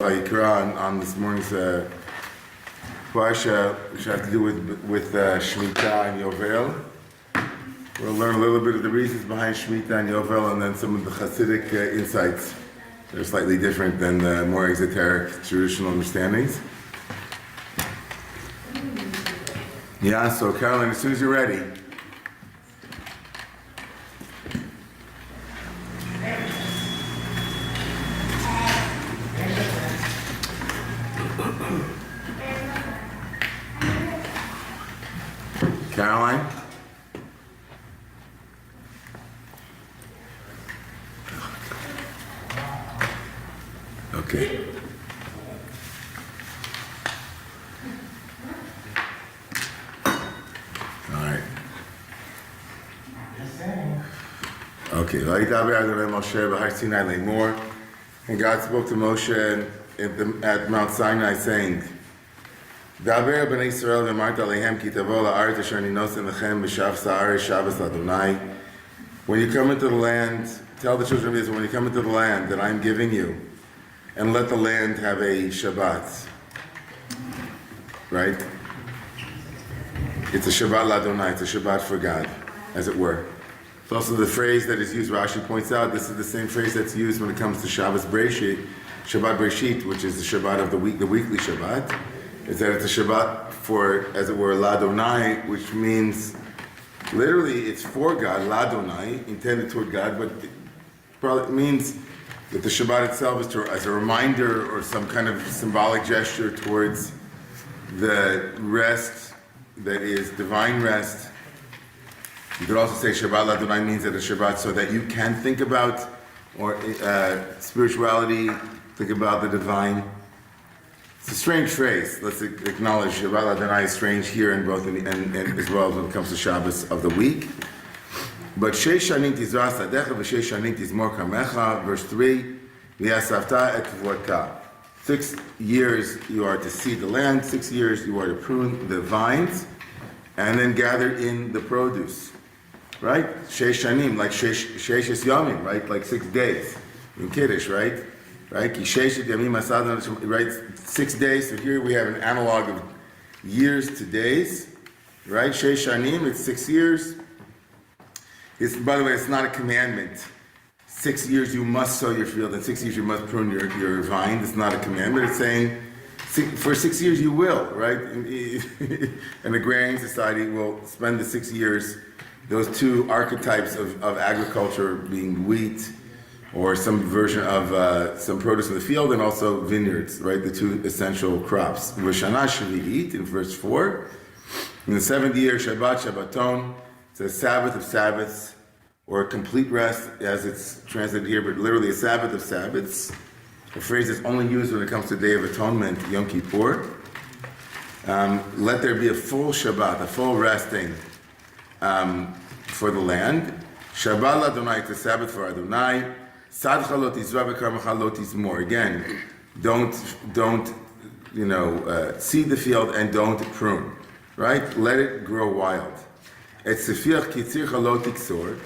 Vayikra on this morning's parsha, which has to do with Shemitah and Yovel. We'll learn a little bit of the reasons behind Shemitah and Yovel, and then some of the Hasidic insights. They're slightly different than the more exoteric traditional understandings. Yeah, so Caroline, as soon as you're ready. Caroline? Okay. All right. Okay. And God spoke to Moshe at Mount Sinai, saying, Daber b'nei Yisrael v'amart alehem ki tavo la'aretz asher ani nosen lechem b'shav sa'aretz Shabbos l'Adonai. When you come into the land, tell the children of Israel, when you come into the land that I'm giving you, and let the land have a Shabbat. Right? It's a Shabbat l'Adonai, it's a Shabbat for God, as it were. It's also the phrase that is used, Rashi points out, this is the same phrase that's used when it comes to Shabbos Breshit, Shabbat Breshit, which is the Shabbat of the week, the weekly Shabbat. Is that it's a Shabbat for, as it were, l'Adonai, which means, literally, it's for God, l'Adonai, intended toward God, but it probably means that the Shabbat itself is as a reminder or some kind of symbolic gesture towards the rest that is divine rest. You could also say Shabbat l'Adonai means that a Shabbat so that you can think about or spirituality, think about the divine. It's a strange phrase. Let's acknowledge Shabbat l'Adonai is strange here and both and as well when it comes to Shabbos of the week. But Sheish Shanim Tizras Sadecha v'Sheish Shanim Tizmor Kamecha, verse 3, V'yasavta et Tvorka. 6 years you are to seed the land, 6 years you are to prune the vines, and then gather in the produce. Right? Sheish Shanim, like Sheishes Yomim, right? Like 6 days in Kiddush, right? Right? Right? 6 days. So here we have an analog of years to days. Right? Sheish Shanim, it's 6 years. By the way, it's not a commandment. 6 years you must sow your field, and 6 years you must prune your vine. It's not a commandment. It's saying for 6 years you will, right? An agrarian society will spend the 6 years, those two archetypes of agriculture being wheat, or some version of some produce in the field, and also vineyards, right? The two essential crops. V'shana shvi'it in verse 4. In the 7th year, Shabbat Shabbaton, it's a Sabbath of Sabbaths, or a complete rest, as it's translated here, but literally a Sabbath of Sabbaths. A phrase that's only used when it comes to Day of Atonement, Yom Kippur. Let there be a full Shabbat, a full resting for the land. Shabbat l'Adonai, it's a Sabbath for Adonai. Sadcha lo tizra v'karmecha lo tizmor. Again, don't seed the field and don't prune, right? Let it grow wild. Et sefich kitzircha lo tiksor.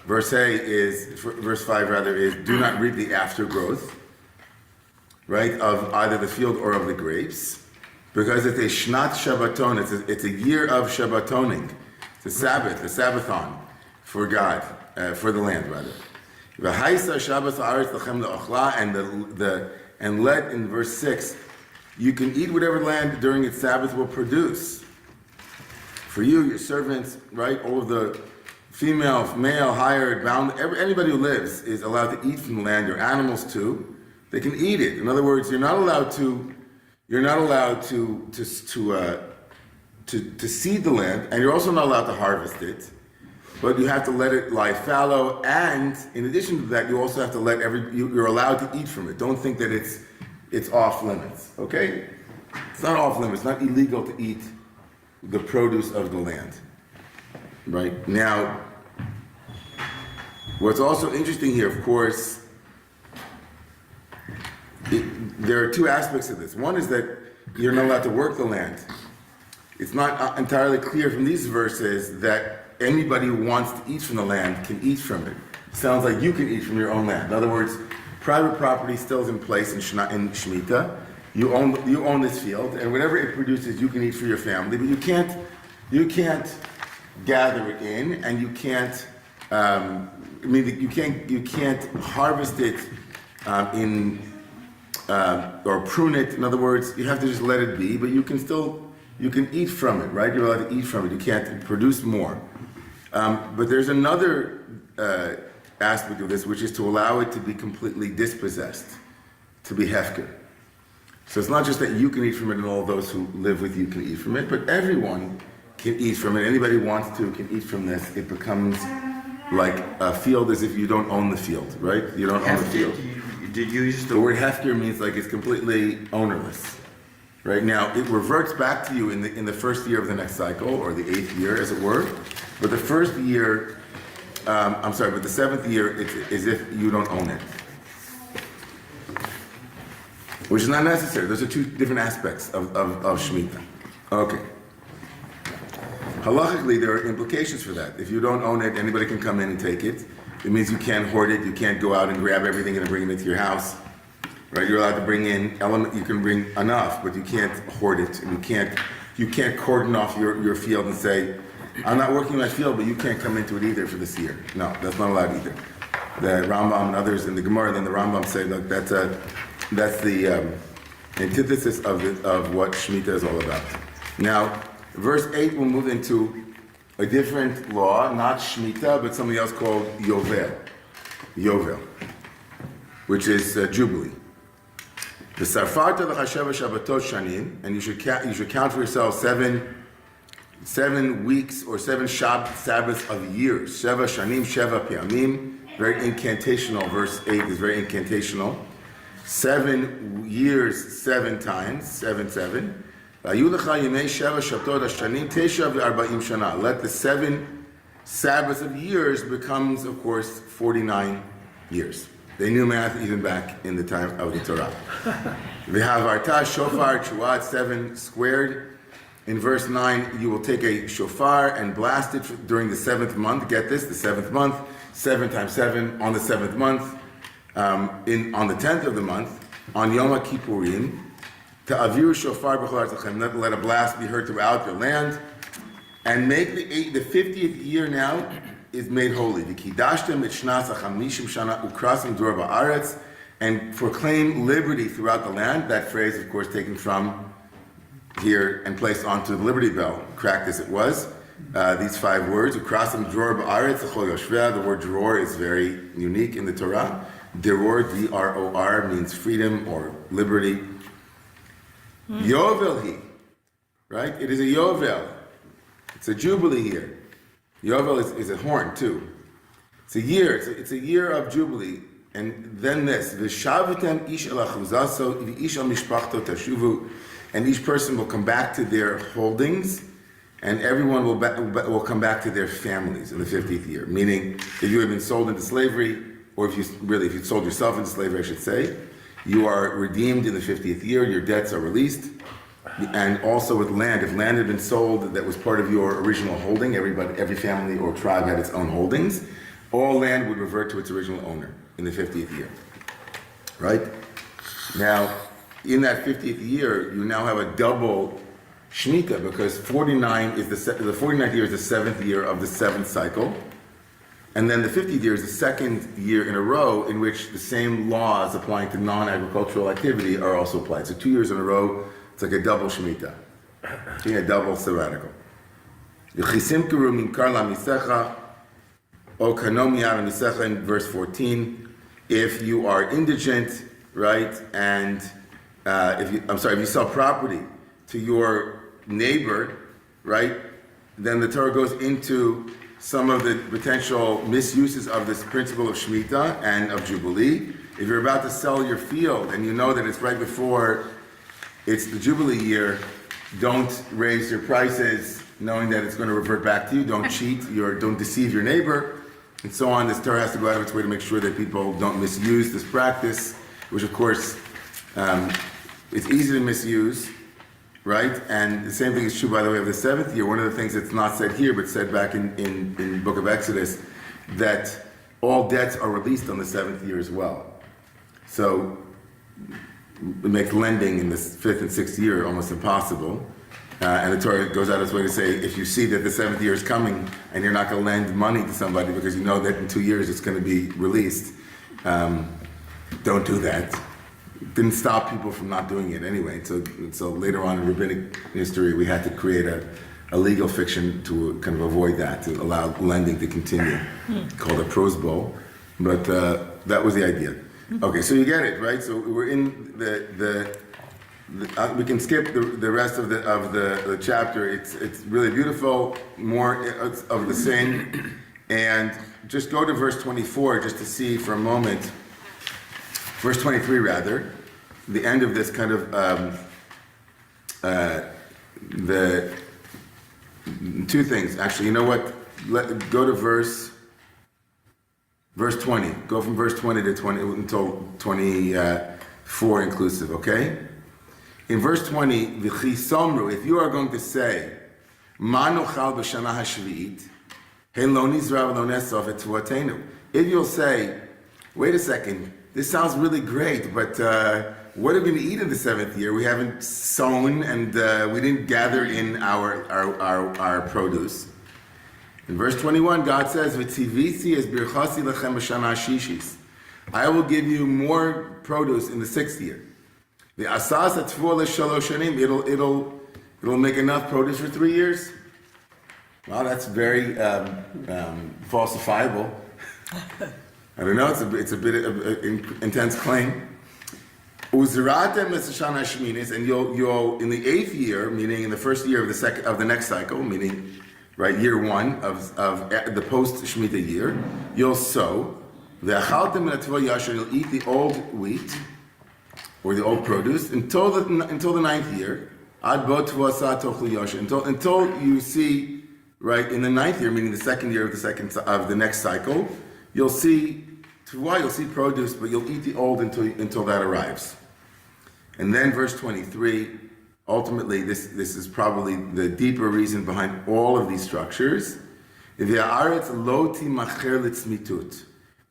Verse 5 rather is, do not reap the aftergrowth, right, of either the field or of the grapes, because it's a shnat Shabbaton. It's a year of Shabbatoning. It's a Sabbath, a Sabbathon for God, for the land rather. And let, in verse 6, you can eat whatever land during its Sabbath will produce. For you, your servants, right, all of the female, male, hired, bound, anybody who lives is allowed to eat from the land. Your animals too, they can eat it. In other words, you're not allowed to seed the land, and you're also not allowed to harvest it. But you have to let it lie fallow, and in addition to that, you also have to let you're allowed to eat from it. Don't think that it's off limits. Okay, it's not off limits. It's not illegal to eat the produce of the land. Right now, what's also interesting here, of course, there are two aspects of this. One is that you're not allowed to work the land. It's not entirely clear from these verses that anybody who wants to eat from the land can eat from it. It sounds like you can eat from your own land. In other words, Private property still is in place in Shemitah. You own this field, and whatever it produces, you can eat for your family. But you can't gather it in, and you can't. You can't harvest it or prune it. In other words, you have to just let it be. But you can eat from it, right? You're allowed to eat from it. You can't produce more. But there's another aspect of this, which is to allow it to be completely dispossessed, to be hefker. So it's not just that you can eat from it and all those who live with you can eat from it, but everyone can eat from it. Anybody who wants to can eat from this. It becomes like a field as if you don't own the field, right? You don't own the field. Did you use The word hefker means like it's completely ownerless. Right now, it reverts back to you in the first year of the next cycle, or the 8th year, as it were. But the first year, but the 7th year, it's as if you don't own it. Which is not necessary. Those are two different aspects of Shemitah. Okay. Halachically, there are implications for that. If you don't own it, anybody can come in and take it. It means you can't hoard it. You can't go out and grab everything and bring it into your house. Right? You're allowed to bring in you can bring enough, but you can't hoard it. And you can't cordon off your field and say, I'm not working my field, but you can't come into it either for this year. No, that's not allowed either. The Rambam and others in the Gemara, then the Rambam say, look, that's the antithesis of what Shemitah is all about. Now, verse 8 will move into a different law, not Shemitah, but something else called Yovel, which is Jubilee. The Sarfarta l'chasheva Shabbatot shanim, and you should count for yourself 7 weeks or 7 Sabbaths of years. Sheva shanim, sheva piamim. Very incantational. Verse 8 is very incantational. 7 years, 7 times, 7. Let the 7 Sabbaths of years becomes, of course, 49 years. They knew math even back in the time of the Torah. We have Arta, Shofar, Chuat, 7 squared. In verse 9, you will take a shofar and blast it during the 7th month. Get this, the 7th month, 7 times 7 on the 7th month. On the 10th of the month, on Yom Kippurim, Ta'aviru shofar b'chol artzachem, let a blast be heard throughout your land, and make the 50th year now is made holy. V'kidashtem et shnas hachamishim shana ukrasim dor ba'aretz, and proclaim liberty throughout the land. That phrase, of course, taken from here and placed onto the Liberty Bell, cracked as it was. These 5 words, ukrasim dror ba'aretz echol yoshveh. The word dror is very unique in the Torah. Deror, D-R-O-R, means freedom or liberty. Yovel hi, right? It is a Yovel. It's a jubilee here. Yovel is a horn too. It's a year. It's a year of jubilee. And then this: V'shavitem ish el achuzaso v'ish el mishpachto tashuvu, and each person will come back to their holdings, and everyone will come back to their families in the 50th year. Meaning, if you have been sold into slavery, or if you sold yourself into slavery, I should say, you are redeemed in the 50th year. Your debts are released. And also with land, if land had been sold that was part of your original holding, every family or tribe had its own holdings, all land would revert to its original owner in the 50th year. Right? Now, in that 50th year, you now have a double Shemitah, because 49 is the 49th year is the 7th year of the 7th cycle. And then the 50th year is the 2nd year in a row in which the same laws applying to non-agricultural activity are also applied. So 2 years in a row, it's like a double Shemitah, a double sabbatical. In verse 14, if you are indigent, right, and if you sell property to your neighbor, right, then the Torah goes into some of the potential misuses of this principle of Shemitah and of Jubilee. If you're about to sell your field and you know that it's right before it's the Jubilee year, don't raise your prices knowing that it's going to revert back to you. Don't cheat, don't deceive your neighbor, and so on. This Torah has to go out of its way to make sure that people don't misuse this practice, which of course, it's easy to misuse. Right? And the same thing is true, by the way, of the 7th year. One of the things that's not said here, but said back in the book of Exodus, that all debts are released on the 7th year as well. So it makes lending in the 5th and 6th year almost impossible. And the Torah goes out of its way to say, if you see that the 7th year is coming and you're not going to lend money to somebody because you know that in 2 years it's going to be released, don't do that. Didn't stop people from not doing it anyway. So later on in rabbinic history, we had to create a legal fiction to kind of avoid that, to allow lending to continue, called a prose bowl. But that was the idea. Okay, so you get it, right? So we're in we can skip the rest of the chapter. It's really beautiful, more of the same, and just go to verse 24 just to see for a moment. Verse 23, rather, the end of this kind of the two things. Actually, you know what? Go to verse 20. Go from verse 20 to 20 until 24 inclusive. Okay. In verse 20, V'chi somru, if you are going to say, Ma nochal b'shana hashvi'it, hein lo nizra v'lo nesov et tvuatenu. If you'll say, wait a second, this sounds really great, but what are we going to eat in the 7th year? We haven't sown and we didn't gather in our produce. In verse 21, God says, V'tzivisi es birchasi lechem b'shana shishis. I will give you more produce in the 6th year. The asas atfur l'shalosh shanim, it'll make enough produce for 3 years. Well, that's very falsifiable. I don't know. It's a bit of an intense claim. Uzratem l'shana shminis, and you'll in the 8th year, meaning in the 1st year of the next cycle, meaning right year 1 of the post Shemitah year, you'll sow. Ve'achaltem min atvo yashar, you'll eat the old wheat or the old produce until the 9th year. Ad bo tvoasa tochlu yashar, until you see right in the 9th year, meaning the 2nd year of the next cycle, you'll see produce, but you'll eat the old until that arrives. And then verse 23, ultimately this is probably the deeper reason behind all of these structures. The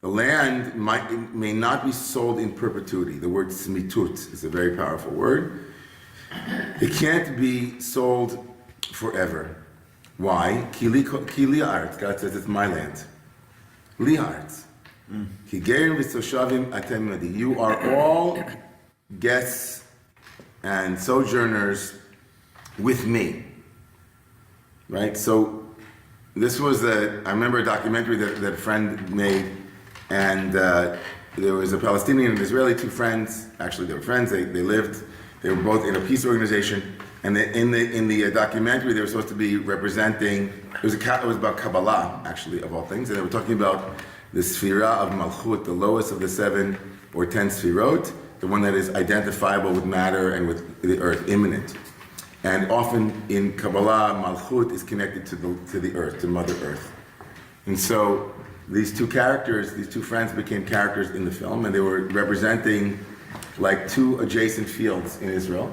land may not be sold in perpetuity. The word smitut is a very powerful word. It can't be sold forever. Why? Kili haaretz. God says it's my land. Li haaretz. You are all guests and sojourners with me. Right? So this was I remember a documentary that a friend made, and there was a Palestinian and Israeli, two friends. Actually, they were friends. They were both in a peace organization. And in the documentary, they were supposed to be representing. It was about Kabbalah, actually, of all things, and they were talking about the Sphira of Malchut, the lowest of the 7 or 10 Sphirot, the one that is identifiable with matter and with the earth, immanent. And often in Kabbalah, Malchut is connected to the earth, to Mother Earth. And so these two friends became characters in the film, and they were representing like two adjacent fields in Israel.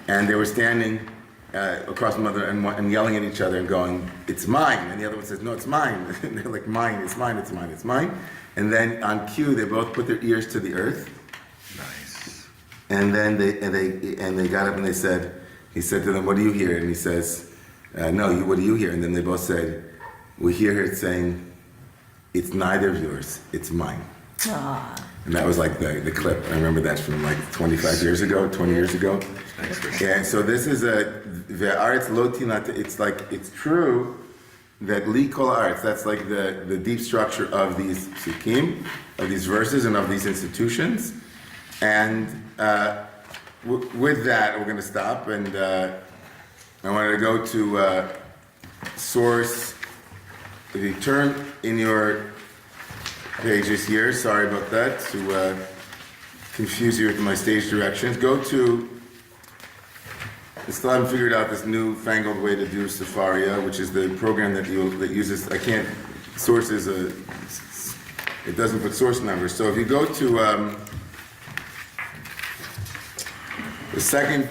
And they were standing across the mother and yelling at each other and going, "It's mine." And the other one says, "No, it's mine." And they're like, "Mine, it's mine, it's mine, it's mine." And then on cue, they both put their ears to the earth. Nice. And then they got up and he said to them, "What do you hear?" And he says, "No, what do you hear?" And then they both said, "We hear it saying, it's neither of yours, it's mine." Aww. And that was like the clip. I remember that from like 20 years ago. And so this is ve'aretz lo tinat. It's true that li kol haaretz, that's like the deep structure of these psukim, of these verses and of these institutions. And with that, we're going to stop. And I wanted to go to source. If you turn in your pages here, sorry about that, to confuse you with my stage directions. Go to, I still haven't figured out this newfangled way to do Sefaria, which is the program that uses, sources, it doesn't put source numbers. So if you go to the second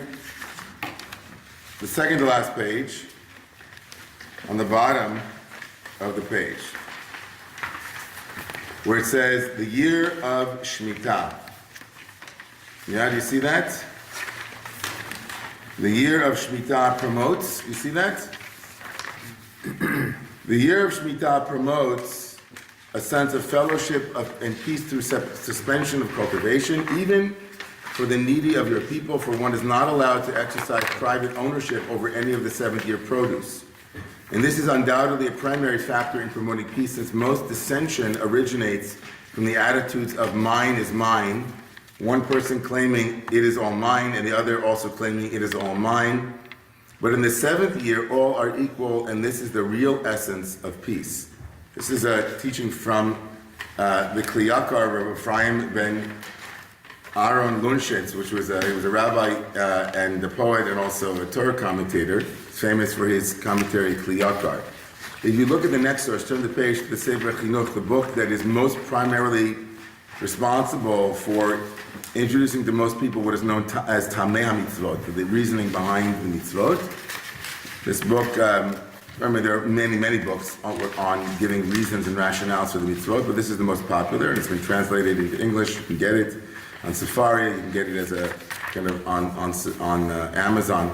to last page, on the bottom of the page, where it says the year of Shemitah. Yeah, do you see that? The year of Shemitah promotes, you see that? The year of Shemitah promotes a sense of fellowship and peace through suspension of cultivation, even for the needy of your people, for one is not allowed to exercise private ownership over any of the seventh-year produce. And this is undoubtedly a primary factor in promoting peace, since most dissension originates from the attitudes of mine is mine, one person claiming it is all mine, and the other also claiming it is all mine. But in the seventh year, all are equal, and this is the real essence of peace. This is a teaching from the Kliyakar of Ephraim ben Aaron Lunshitz, which was he was a rabbi and a poet and also a Torah commentator. He's famous for his commentary Kliyakar. If you look at the next source, turn the page to the Sefer Chinuch, the book that is most primarily responsible for introducing to most people what is known as Tamei HaMitzvot, the reasoning behind the mitzvot. This book, remember there are many books on giving reasons and rationales for the mitzvot, but this is the most popular, and it's been translated into English. You can get it on Safari, you can get it as a kind of on Amazon.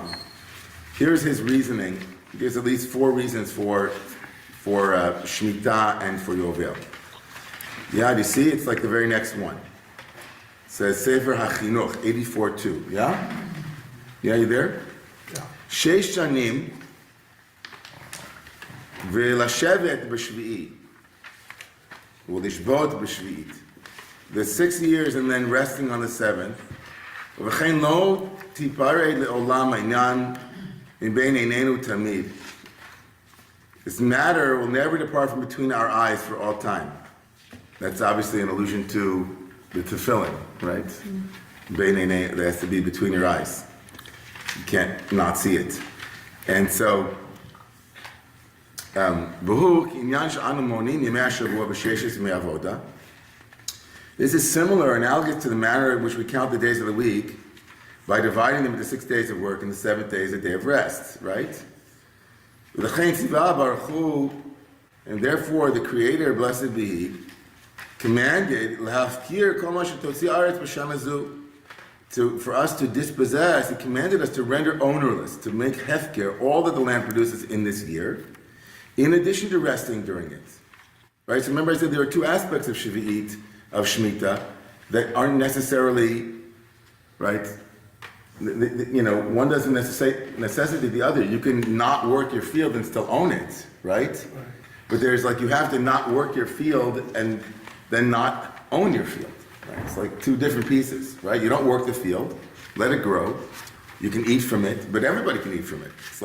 Here's his reasoning. He gives at least 4 reasons for Shemitah and for Yovel. Yeah, do you see? It's like the very next one. It says Sefer HaChinuch, 84-2. Yeah? Yeah, you there? Yeah. Sheish shanim ve'lashevet b'shvi'i u'lishbot b'shvi'it. The 6 years and then resting on the 7th. V'chein lo tiparei le'olam ha'inyan min bein einenu tamid. This matter will never depart from between our eyes for all time. That's obviously an allusion to the tefillin, right? Bein einenu, that has to be between your eyes. You can't not see it. And so, this is similar, analogous to the manner in which we count the days of the week by dividing them into 6 days of work and the 7th day is a day of rest, right? And therefore the Creator, blessed be He, commanded for us to dispossess. He commanded us to render ownerless, to make hefker, all that the land produces in this year, in addition to resting during it. Right? So remember I said there are 2 aspects of Shavuot, of Shemitah, that aren't necessarily, right? One doesn't necessitate the other. You can not work your field and still own it, right? But there's you have to not work your field and then not own your field. Right? It's like 2 different pieces, right? You don't work the field, let it grow. You can eat from it, but everybody can eat from it. It's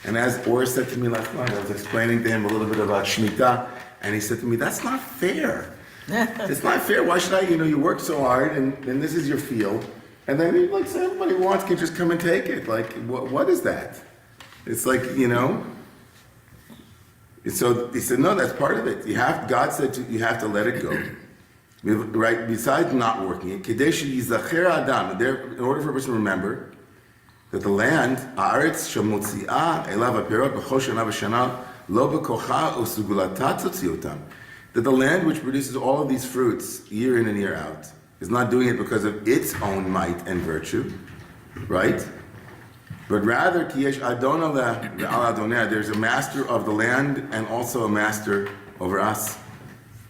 and as Or said to me last night, I was explaining to him a little bit about Shemitah, and he said to me, that's not fair. It's not fair. Why should I, you work so hard, and this is your field, and then so everybody who wants can just come and take it. What is that? It's So he said, no, that's part of it. God said you have to let it go. Right? Besides not working it, in order for a person to remember that the land, that the land which produces all of these fruits year in and year out is not doing it because of its own might and virtue, right? But rather, there's a master of the land and also a master over us,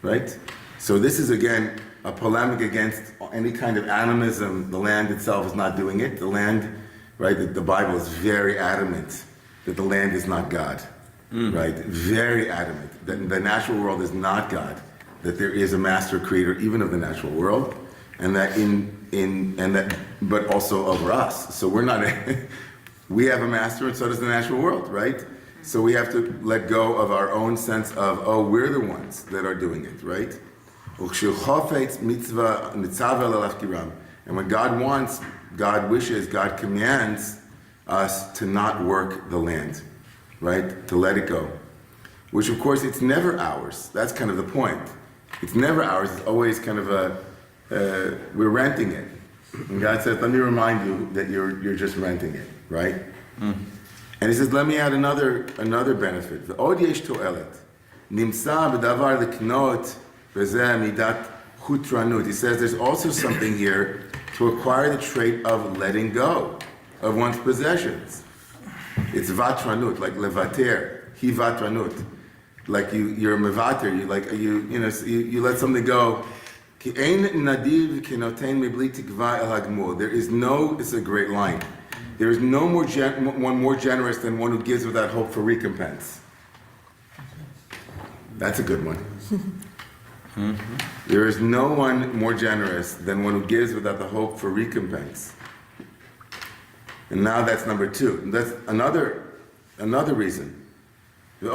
right? So this is again a polemic against any kind of animism. The land itself is not doing it. The land, right? The Bible is very adamant that the land is not God, right? Very adamant that the natural world is not God. That there is a master creator even of the natural world, and that but also over us. So we're not. We have a master, and so does the natural world, right? So we have to let go of our own sense of, we're the ones that are doing it, right? And when God wants, God wishes, God commands us to not work the land, right? To let it go. Which, of course, it's never ours. That's kind of the point. It's never ours. It's always kind of we're renting it. And God says, let me remind you that you're just renting it, right? And he says, let me add another benefit. V'od yesh to'elet. Nimsa b'davar l'knot v'zeh midat chutranut. He says there's also something here to acquire the trait of letting go of one's possessions. It's vatranut, like levater, hi vatranut. Like you're a mevater, you let something go. Ki ein nadiv ki noten mibli tikva el hagmul. There is no, it's a great line. There is no one more generous than one who gives without hope for recompense. That's a good one. There is no one more generous than one who gives without the hope for recompense. And now that's number two. That's another reason. He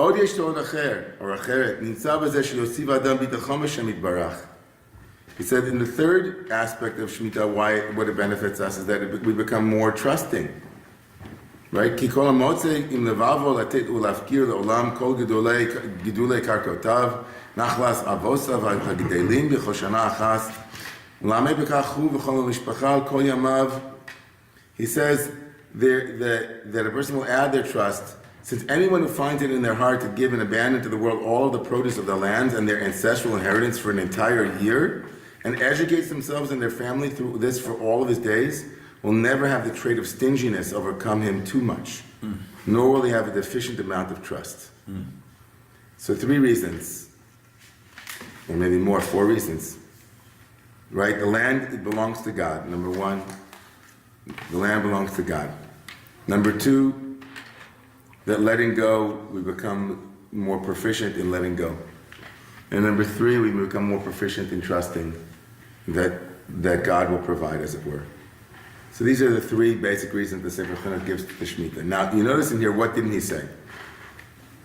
said in the third aspect of Shemitah, what it benefits us is that we become more trusting. Right? Ki kol hamotze im levavo latet ulafkir leolam kol gidulei karkotav nachlas avosav hagedelim b'chol shana achas ulamei b'kach hu v'chol mishpacha kol yamav. He says that a person will add their trust, since anyone who finds it in their heart to give and abandon to the world all of the produce of their lands and their ancestral inheritance for an entire year, and educates themselves and their family through this for all of his days, will never have the trait of stinginess overcome him too much, nor will he have a deficient amount of trust. So 3 reasons, or maybe more, 4 reasons. Right? The land, it belongs to God. Number 1, the land belongs to God. Number 2, that letting go, we become more proficient in letting go. And number 3, we become more proficient in trusting that God will provide, as it were. So these are the 3 basic reasons the Sefer Chinuch gives to the Shemitah. Now, you notice in here, what didn't he say?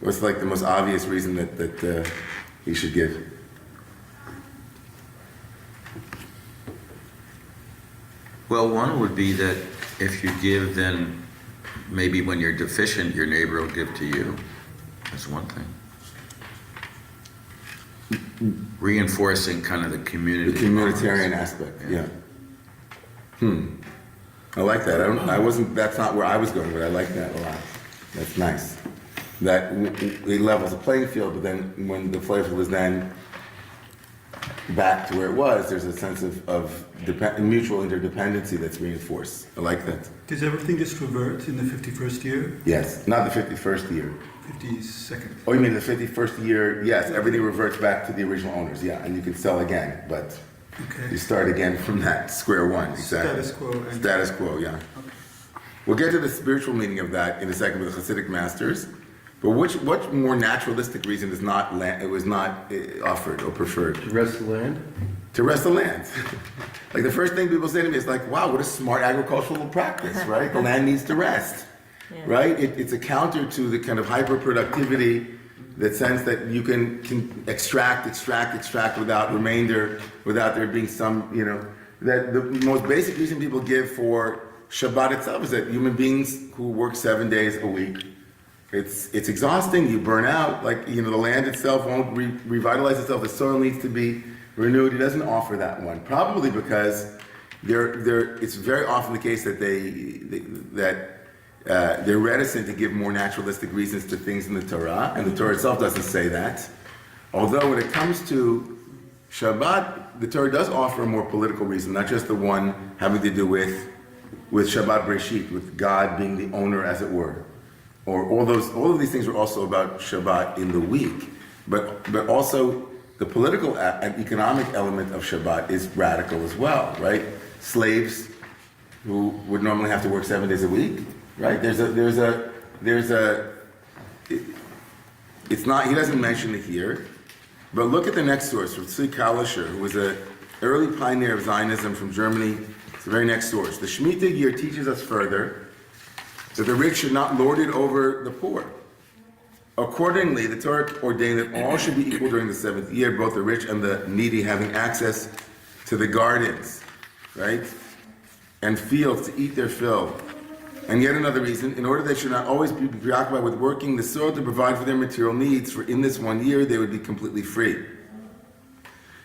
What's like the most obvious reason that he should give? Well, one would be that if you give, then maybe when you're deficient, your neighbor will give to you. That's one thing. Reinforcing kind of the community. The communitarian aspect, yeah. I like that. That's not where I was going, but I like that a lot. That's nice. That it levels the playing field, but then when the playing field is then back to where it was, there's a sense of mutual interdependency that's reinforced. I like that. Does everything just revert in the 51st year? Yes, not the 51st year. 52nd. Oh, you mean the 51st year? Yes, everything reverts back to the original owners, yeah, and you can sell again, but you start again from that square one, exactly. Status quo. Status quo, yeah. Okay. We'll get to the spiritual meaning of that in a second with the Hasidic masters, but what more naturalistic reason was not offered or preferred? To rest the land? To rest the land. Like the first thing people say to me is like, wow, what a smart agricultural practice, right? The land needs to rest, right? It's a counter to the kind of hyper-productivity, that sense that you can extract without remainder, without there being some, that the most basic reason people give for Shabbat itself is that human beings who work 7 days a week, it's exhausting, you burn out, the land itself won't revitalize itself, the soil needs to be renewed. He doesn't offer that one, probably because it's very often the case that they're reticent to give more naturalistic reasons to things in the Torah, and the Torah itself doesn't say that. Although when it comes to Shabbat, the Torah does offer a more political reason, not just the one having to do with Shabbat Breshit, with God being the owner, as it were. Or all of these things are also about Shabbat in the week, but also the political and economic element of Shabbat is radical as well, right? Slaves who would normally have to work 7 days a week, right? It's not, he doesn't mention it here, but look at the next source from Tzvi Kalischer, who was an early pioneer of Zionism from Germany. It's the very next source. The Shemitah year teaches us further that the rich should not lord it over the poor. Accordingly, the Torah ordained that all should be equal during the 7th year, both the rich and the needy having access to the gardens, right? And fields to eat their fill. And yet another reason, in order they should not always be preoccupied with working the soil to provide for their material needs, for in this 1 year they would be completely free.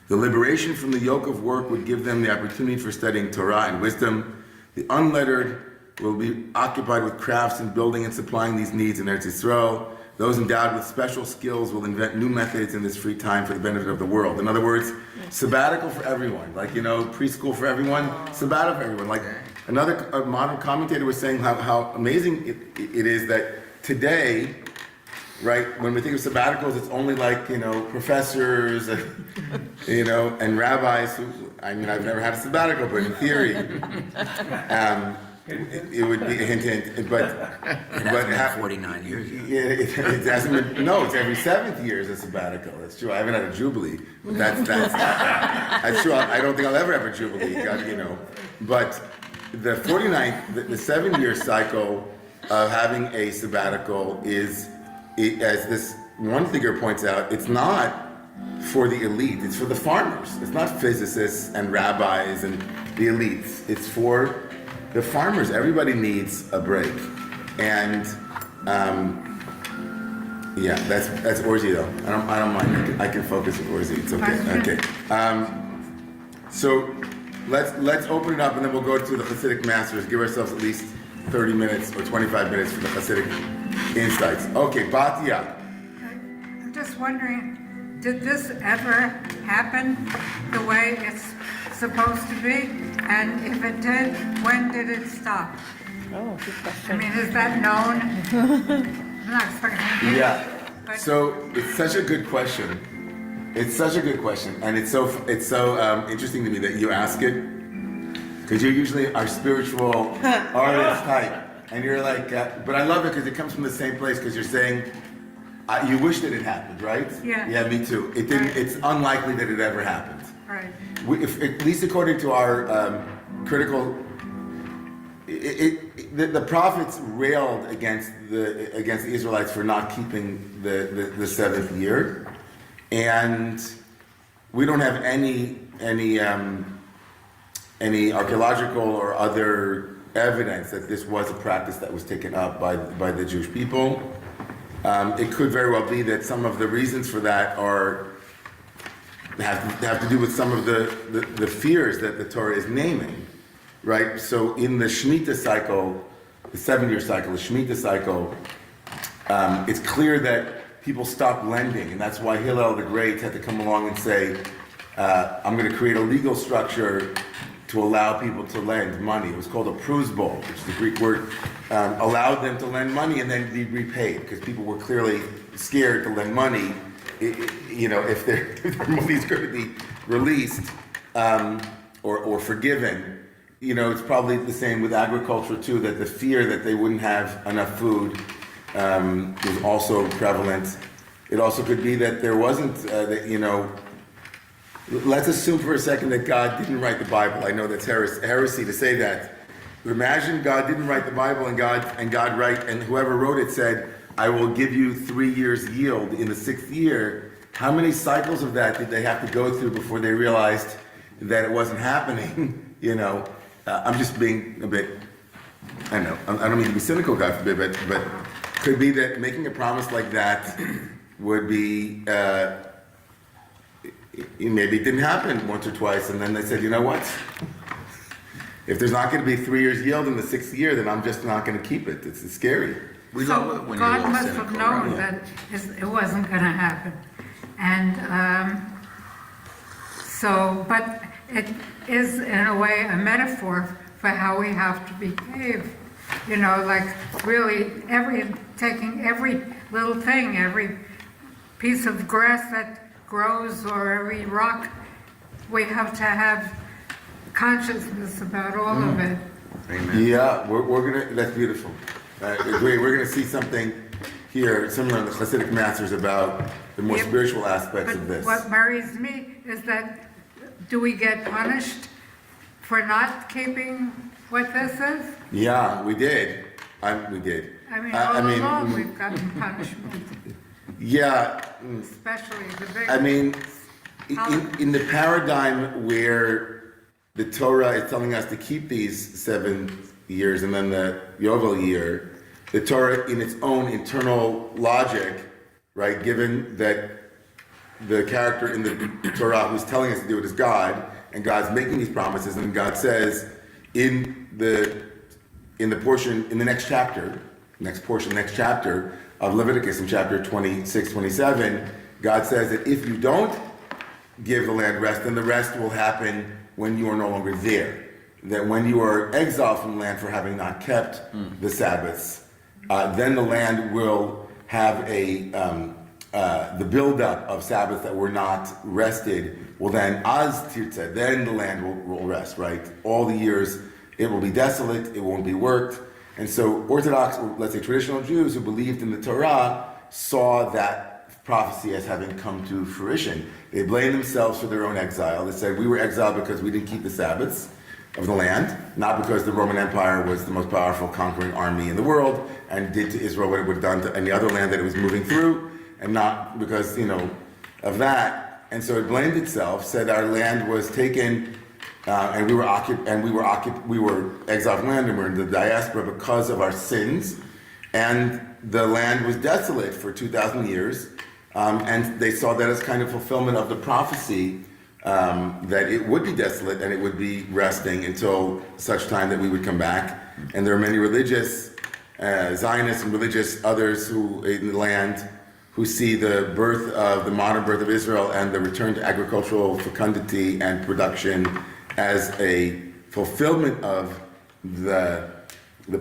The liberation from the yoke of work would give them the opportunity for studying Torah and wisdom. The unlettered will be occupied with crafts and building and supplying these needs in Eretz Yisrael. Those endowed with special skills will invent new methods in this free time for the benefit of the world. In other words, sabbatical for everyone. Like, preschool for everyone, sabbatical for everyone. Like, a modern commentator was saying how amazing it is that today, right, when we think of sabbaticals, it's only like, professors, and rabbis who, I've never had a sabbatical, but in theory, it would be a hint, but It hasn't been 49 years. yeah, it hasn't been. No, it's every 7th year is a sabbatical. That's true. I haven't had a jubilee. But that's true. I don't think I'll ever have a jubilee. But the 49th, the 7-year cycle of having a sabbatical is, as this one figure points out, it's not for the elite. It's for the farmers. It's not physicists and rabbis and the elites. It's for the farmers. Everybody needs a break, and that's Orzi though. I don't mind. I can focus on Orzi. It's okay. Okay. So let's open it up, and then we'll go to the Hasidic masters. Give ourselves at least 30 minutes or 25 minutes for the Hasidic insights. Okay, Batia. I'm just wondering, did this ever happen the way it's supposed to be? And if it did, when did it stop? Oh, good I question. mean, is that known? I'm not expecting you. Yeah. But So it's such a good question. It's such a good question, and it's so interesting to me that you ask it, because you're usually our spiritual artist type, and you're like, but I love it because it comes from the same place. Because you're saying you wish that it happened, right? Yeah. Yeah, me too. It didn't. Right. It's unlikely that it ever happened. right. At least according to our critical, the prophets railed against the Israelites for not keeping the 7th year, and we don't have any archaeological or other evidence that this was a practice that was taken up by the Jewish people. It could very well be that some of the reasons for that have to do with some of the fears that the Torah is naming, right? So in the Shemitah cycle, the 7-year cycle, the Shemitah cycle, it's clear that people stopped lending, and that's why Hillel the Great had to come along and say, I'm going to create a legal structure to allow people to lend money. It was called a prusbol, which is the Greek word, allowed them to lend money and then be repaid, because people were clearly scared to lend money, if their money's going to be released or forgiven. It's probably the same with agriculture too, that the fear that they wouldn't have enough food was also prevalent. It also could be that there wasn't, let's assume for a second that God didn't write the Bible. I know that's heresy to say that. But imagine God didn't write the Bible and whoever wrote it said, I will give you 3 years yield in the 6th year. How many cycles of that did they have to go through before they realized that it wasn't happening? I'm just being a bit, I don't mean to be cynical, God forbid, but could be that making a promise like that would be, maybe it didn't happen once or twice, and then they said, you know what? If there's not going to be 3 years yield in the 6th year, then I'm just not going to keep it. It's scary. We So love it when you're a God little must cynical, have known right? that it wasn't going to happen. And but it is in a way a metaphor for how we have to behave. Like really taking every little thing, every piece of grass that grows or every rock, we have to have consciousness about all of it. Amen. Yeah, we're gonna. That's beautiful. I agree. We're gonna see something here similar in the Hasidic masters about the more Yeah, spiritual aspects But of this. what worries me is that do we get punished for not keeping what this is? Yeah, we did. We did. I mean, all along we've gotten punishment, Yeah. especially the big. I mean, in the paradigm where the Torah is telling us to keep these 7 years and then the Yovel year, the Torah in its own internal logic, right, given that the character in the Torah who's telling us to do it is God, and God's making these promises, and God says in the portion, in the next chapter, of Leviticus in chapter 26, 27, God says that if you don't give the land rest, then the rest will happen when you are no longer there. That when you are exiled from the land for having not kept the Sabbaths, then the land will have the buildup of Sabbaths that were not rested. Will then, as tirtzeh, then the land will rest, right? All the years it will be desolate, it won't be worked. And so Orthodox, or let's say traditional Jews who believed in the Torah, saw that prophecy as having come to fruition. They blamed themselves for their own exile. They said, we were exiled because we didn't keep the Sabbaths of the land, not because the Roman Empire was the most powerful conquering army in the world and did to Israel what it would have done to any other land that it was moving through, and not because, of that. And so it blamed itself, said our land was taken and we were exiled from land and we were in the diaspora because of our sins, and the land was desolate for 2,000 years, and they saw that as kind of fulfillment of the prophecy that it would be desolate and it would be resting until such time that we would come back. And there are many religious Zionists and religious others who in the land who see the modern birth of Israel and the return to agricultural fecundity and production as a fulfillment of the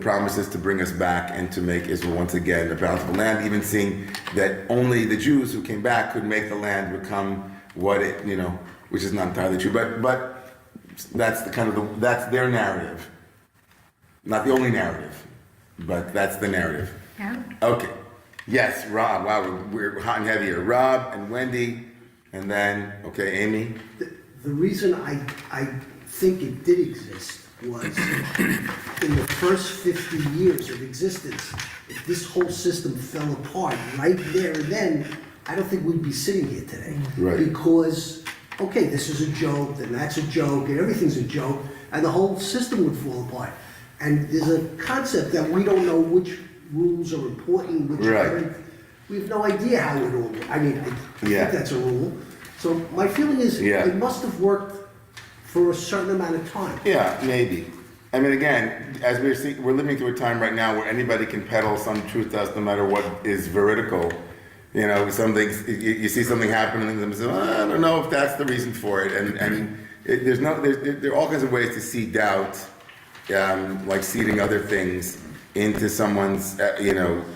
promises to bring us back and to make Israel once again a bountiful land, even seeing that only the Jews who came back could make the land become what it, which is not entirely true. But that's that's their narrative. Not the only narrative, but that's the narrative. Yeah. Okay. Yes, Rob. Wow, we're hot and heavy here. Rob and Wendy, and then, okay, Amy. The reason I think it did exist was in the first 50 years of existence, if this whole system fell apart right there and then, I don't think we'd be sitting here today. Right. Because, okay, this is a joke, then that's a joke, and everything's a joke, and the whole system would fall apart. And there's a concept that we don't know which rules are important, which Right. aren't. We have no idea how it all, I mean, I Yeah. think that's a rule. So my feeling is, Yeah. it must have worked for a certain amount of time. Yeah, maybe. I mean, again, as we're living through a time right now where anybody can peddle some truth to us, no matter what is veridical. You see something happening, and say, I don't know if that's the reason for it. There are all kinds of ways to see doubt, like seeding other things into someone's,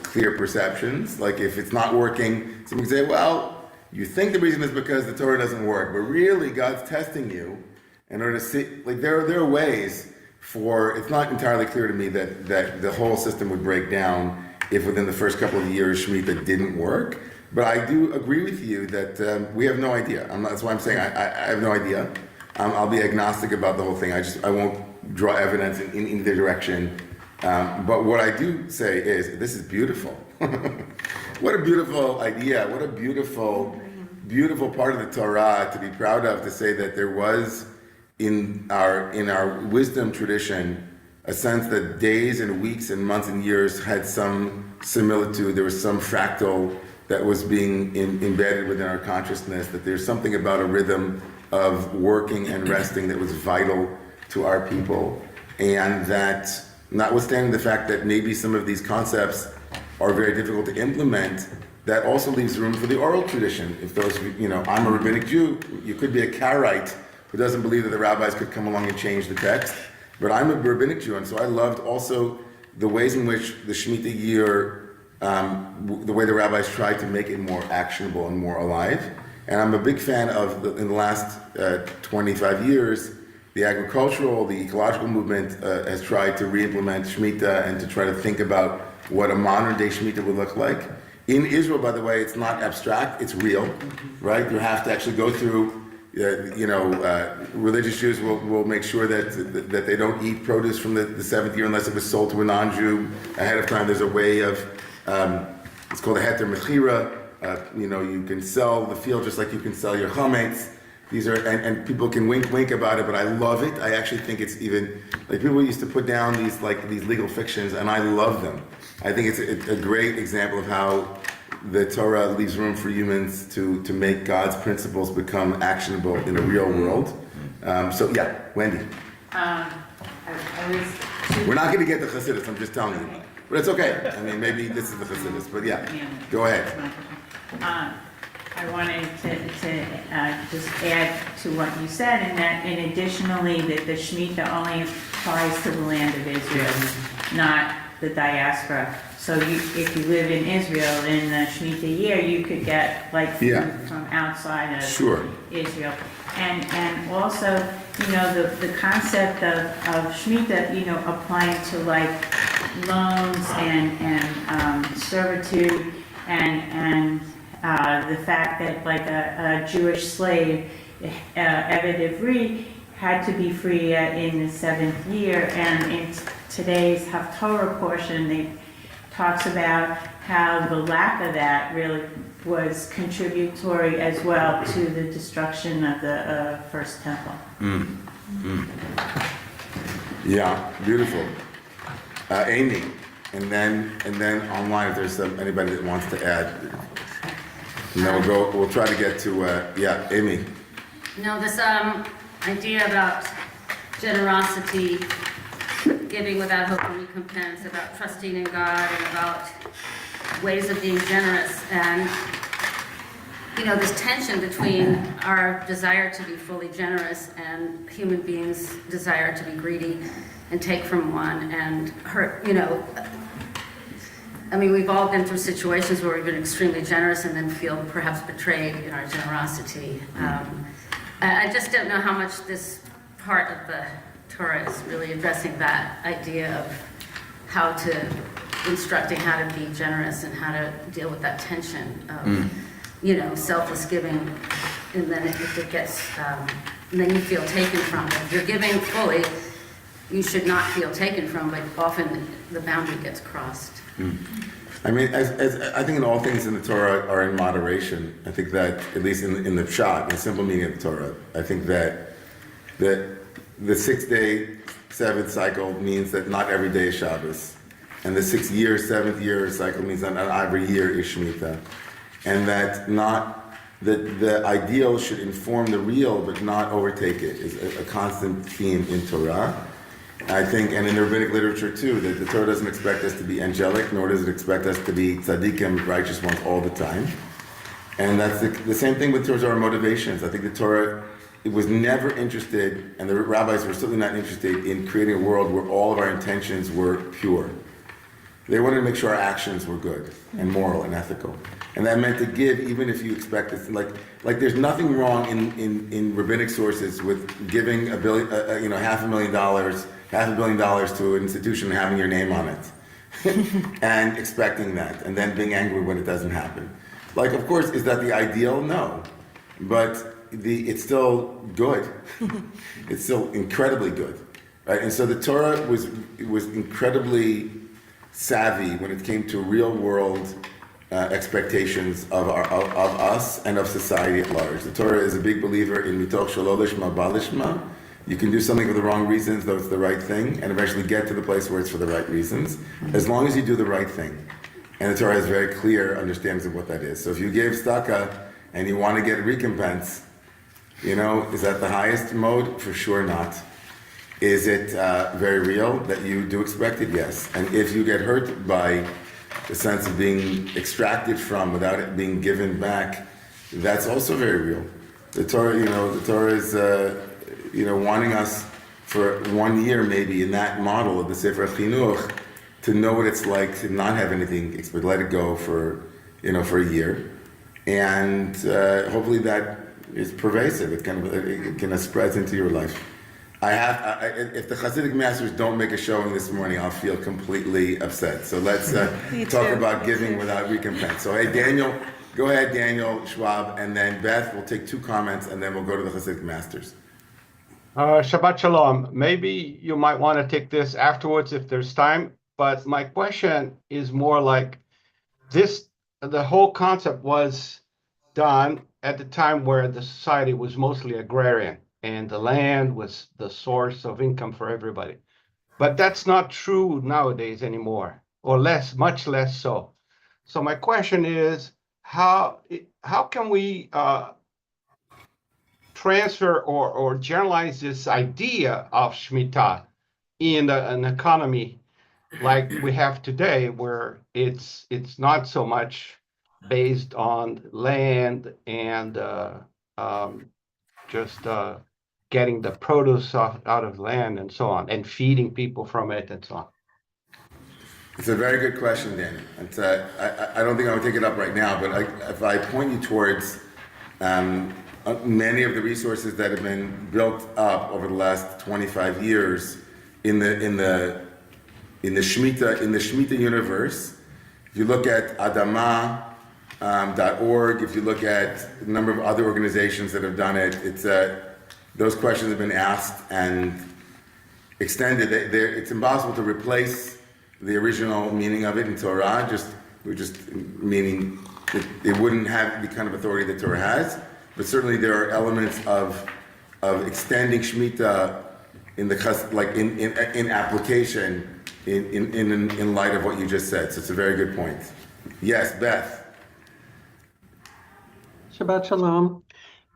clear perceptions. Like if it's not working, someone can say, well, you think the reason is because the Torah doesn't work, but really God's testing you in order to see, like there are ways for, it's not entirely clear to me that the whole system would break down if within the first couple of years Shemitah didn't work. But I do agree with you that we have no idea. That's why I'm saying I have no idea. I'll be agnostic about the whole thing. I won't draw evidence in either direction. But what I do say is, this is beautiful. What a beautiful idea. What a beautiful, beautiful part of the Torah to be proud of, to say that there was in our wisdom tradition a sense that days and weeks and months and years had some similitude. There was some fractal that was being embedded within our consciousness, that there's something about a rhythm of working and resting that was vital to our people, and that notwithstanding the fact that maybe some of these concepts are very difficult to implement, that also leaves room for the oral tradition. If those, I'm a rabbinic Jew, you could be a Karaite who doesn't believe that the rabbis could come along and change the text, but I'm a rabbinic Jew, and so I loved also the ways in which the Shemitah year, the way the rabbis tried to make it more actionable and more alive. And I'm a big fan of, in the last 25 years, the agricultural, the ecological movement has tried to re-implement Shemitah and to try to think about what a modern day Shemitah would look like. In Israel, by the way, it's not abstract, it's real, right? You have to actually go through, religious Jews will make sure that they don't eat produce from the seventh year unless it was sold to a non-Jew ahead of time. There's a way of, it's called a heter mechira. You can sell the field just like you can sell your chametz. These are, and people can wink about it, but I love it. I actually think it's even, like people used to put down these legal fictions, and I love them. I think it's a great example of how the Torah leaves room for humans to make God's principles become actionable in a real world. Wendy. I was. We're not going to get the Chassidus, I'm just telling you. But it's okay. I mean, maybe this is the Chassidus, but yeah, go ahead. I wanted to just add to what you said, and additionally, that the Shemitah only applies to the land of Israel, not the diaspora. So if you live in Israel in the Shemitah year, you could get like food from outside of Sure. Israel. And also, the concept of Shemitah, applying to like loans and servitude and the fact that like a Jewish slave, Eved Ivri, had to be free in the 7th year, and in today's Haftorah portion, it talks about how the lack of that really was contributory as well to the destruction of the first temple. Yeah, beautiful. Amy, and then online if there's anybody that wants to add. And then we'll try to get to, Amy. This idea about generosity, giving without hope of recompense, about trusting in God, and about ways of being generous. And, this tension between our desire to be fully generous and human beings' desire to be greedy and take from one and hurt, we've all been through situations where we've been extremely generous and then feel perhaps betrayed in our generosity. I just don't know how much this part of the Torah is really addressing that idea of how to, instructing how to be generous and how to deal with that tension of, selfless giving, and then if it gets, and then you feel taken from it. If you're giving fully, you should not feel taken from, but often the boundary gets crossed. I mean, as I think in all things in the Torah are in moderation. I think that, at least in the pshat, the simple meaning of the Torah, I think that the 6-day, 7th cycle means that not every day is Shabbos. And the 6-year, 7th year cycle means that not every year is Shemitah. And that the ideal should inform the real, but not overtake it, is a constant theme in Torah. I think, and in the rabbinic literature too, that the Torah doesn't expect us to be angelic, nor does it expect us to be tzaddikim, righteous ones all the time. And that's the same thing with Torah motivations. I think the Torah, it was never interested, and the rabbis were certainly not interested in creating a world where all of our intentions were pure. They wanted to make sure our actions were good and moral and ethical. And that meant to give, even if you expect it, like there's nothing wrong in rabbinic sources with giving $500,000 to an institution and having your name on it. And expecting that, and then being angry when it doesn't happen. Like, of course, is that the ideal? No. But it's still good. It's still incredibly good. Right? And so the Torah was incredibly savvy when it came to real world expectations of us and of society at large. The Torah is a big believer in mitoch shelo lishma balishma. You can do something for the wrong reasons, though it's the right thing, and eventually get to the place where it's for the right reasons, as long as you do the right thing. And the Torah has very clear understandings of what that is. So if you gave tzedakah and you want to get a recompense, is that the highest mode? For sure not. Is it very real that you do expect it? Yes. And if you get hurt by the sense of being extracted from without it being given back, that's also very real. The Torah, is, wanting us for 1 year maybe in that model of the Sefer Chinuch to know what it's like to not have anything, but let it go for a year. And hopefully that is pervasive. It kind of spreads into your life. If the Hasidic masters don't make a showing this morning, I'll feel completely upset. So let's talk about giving without recompense. So hey, Daniel, go ahead, Daniel Schwab, and then Beth will take 2 comments, and then we'll go to the Hasidic masters. Shabbat Shalom. Maybe you might want to take this afterwards if there's time, but my question is more like this, the whole concept was done at the time where the society was mostly agrarian and the land was the source of income for everybody. But that's not true nowadays anymore, or much less so. So my question is, how can we transfer or generalize this idea of Shemitah in an economy like we have today, where it's not so much based on land and just getting the produce out of land and so on, and feeding people from it and so on. It's a very good question, Danny. And I don't think I would take it up right now, but if I point you towards many of the resources that have been built up over the last 25 years in the Shemitah universe, if you look at Adama.org, if you look at a number of other organizations that have done it, it's those questions have been asked and extended. It's impossible to replace the original meaning of it in Torah. We're just meaning it wouldn't have the kind of authority that Torah has. But certainly there are elements of extending Shemitah in application in light of what you just said. So it's a very good point. Yes, Beth. Shabbat Shalom.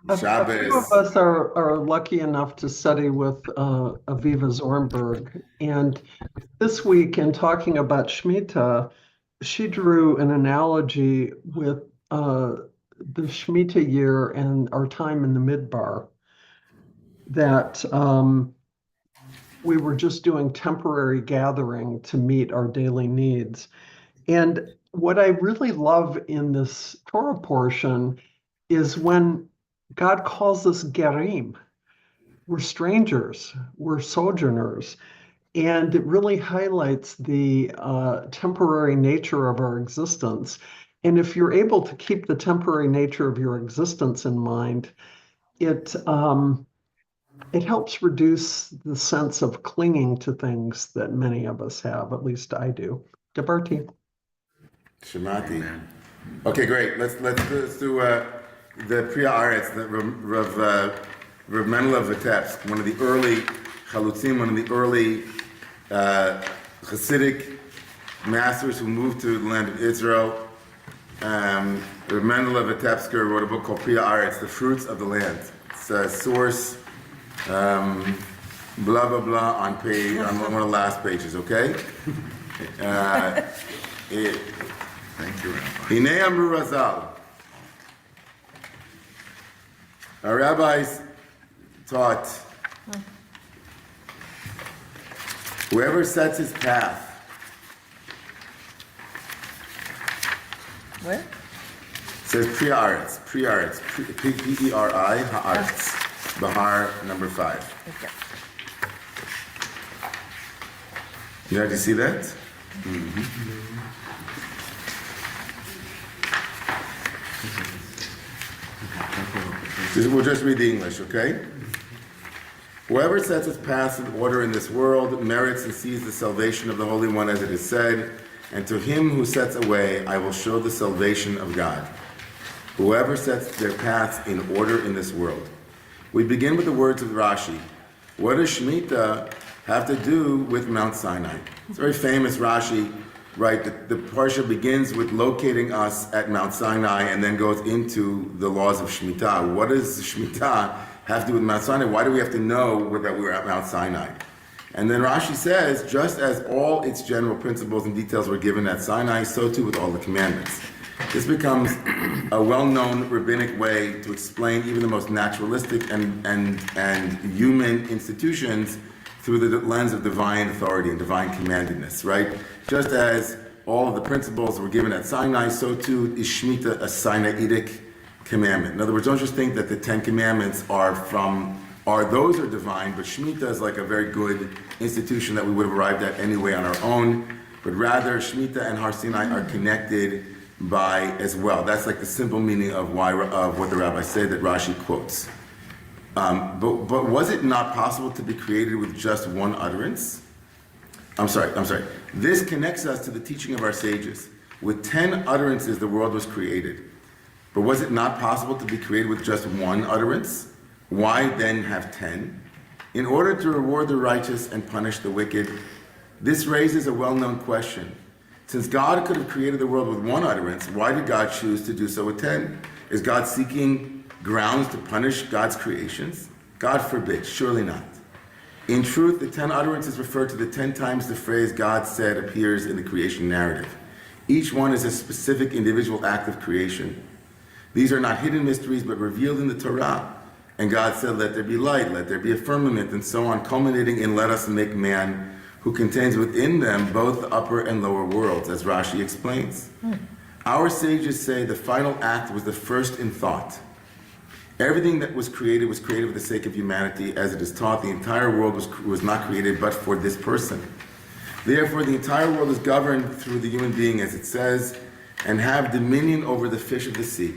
A few Shabbos. of us are lucky enough to study with Aviva Zornberg. And this week, in talking about Shemitah, she drew an analogy with the Shemitah year and our time in the Midbar, that we were just doing temporary gathering to meet our daily needs. And what I really love in this Torah portion is when God calls us gerim. We're strangers, we're sojourners. And it really highlights the temporary nature of our existence. And if you're able to keep the temporary nature of your existence in mind, it helps reduce the sense of clinging to things that many of us have, at least I do. Debarti. Shemati. Okay, great. Let's do the Priya Aretz, the Rav Mendel of Vitebsk, one of the early Chalutzim, one of the early Hasidic masters who moved to the land of Israel. Rav Mendel of Vitebsk wrote a book called Priya Aretz, The Fruits of the Land. It's a source, blah, blah, blah, on one of the last pages, okay? Thank you, Rabbi. Hinei Amru Razal. Our rabbis taught, whoever sets his path. Where? It says Pri Aretz, P-E-R-I, Haaretz, Bahar, number 5. Okay. You had to see that? Mm-hmm. We'll just read the English, okay? Whoever sets his paths in order in this world merits and sees the salvation of the Holy One, as it is said, and to him who sets away, I will show the salvation of God. Whoever sets their paths in order in this world. We begin with the words of Rashi. What does Shemitah have to do with Mount Sinai? It's very famous, Rashi, right? The Parsha begins with locating us at Mount Sinai and then goes into the laws of Shemitah. What does Shemitah have to do with Mount Sinai? Why do we have to know that we're at Mount Sinai? And then Rashi says, just as all its general principles and details were given at Sinai, so too with all the commandments. This becomes a well-known rabbinic way to explain even the most naturalistic and human institutions through the lens of divine authority and divine commandedness, right? Just as all of the principles were given at Sinai, so too is Shemitah a Sinaitic commandment. In other words, don't just think that the 10 commandments those are divine, but Shemitah is like a very good institution that we would have arrived at anyway on our own, but rather Shemitah and Har Sinai are connected by as well. That's like the simple meaning of what the rabbis say that Rashi quotes. But was it not possible to be created with just one utterance? I'm sorry. This connects us to the teaching of our sages. With 10 utterances, the world was created. But was it not possible to be created with just one utterance? Why then have 10? In order to reward the righteous and punish the wicked. This raises a well-known question. Since God could have created the world with one utterance, why did God choose to do so with 10? Is God seeking grounds to punish God's creations? God forbid, surely not. In truth, the 10 utterances refer to the 10 times the phrase God said appears in the creation narrative. Each one is a specific individual act of creation. These are not hidden mysteries, but revealed in the Torah. And God said, let there be light, let there be a firmament, and so on, culminating in let us make man, who contains within them both the upper and lower worlds, as Rashi explains. Our sages say the final act was the first in thought. Everything that was created for the sake of humanity. As it is taught, the entire world was not created but for this person. Therefore, the entire world is governed through the human being, as it says, and have dominion over the fish of the sea.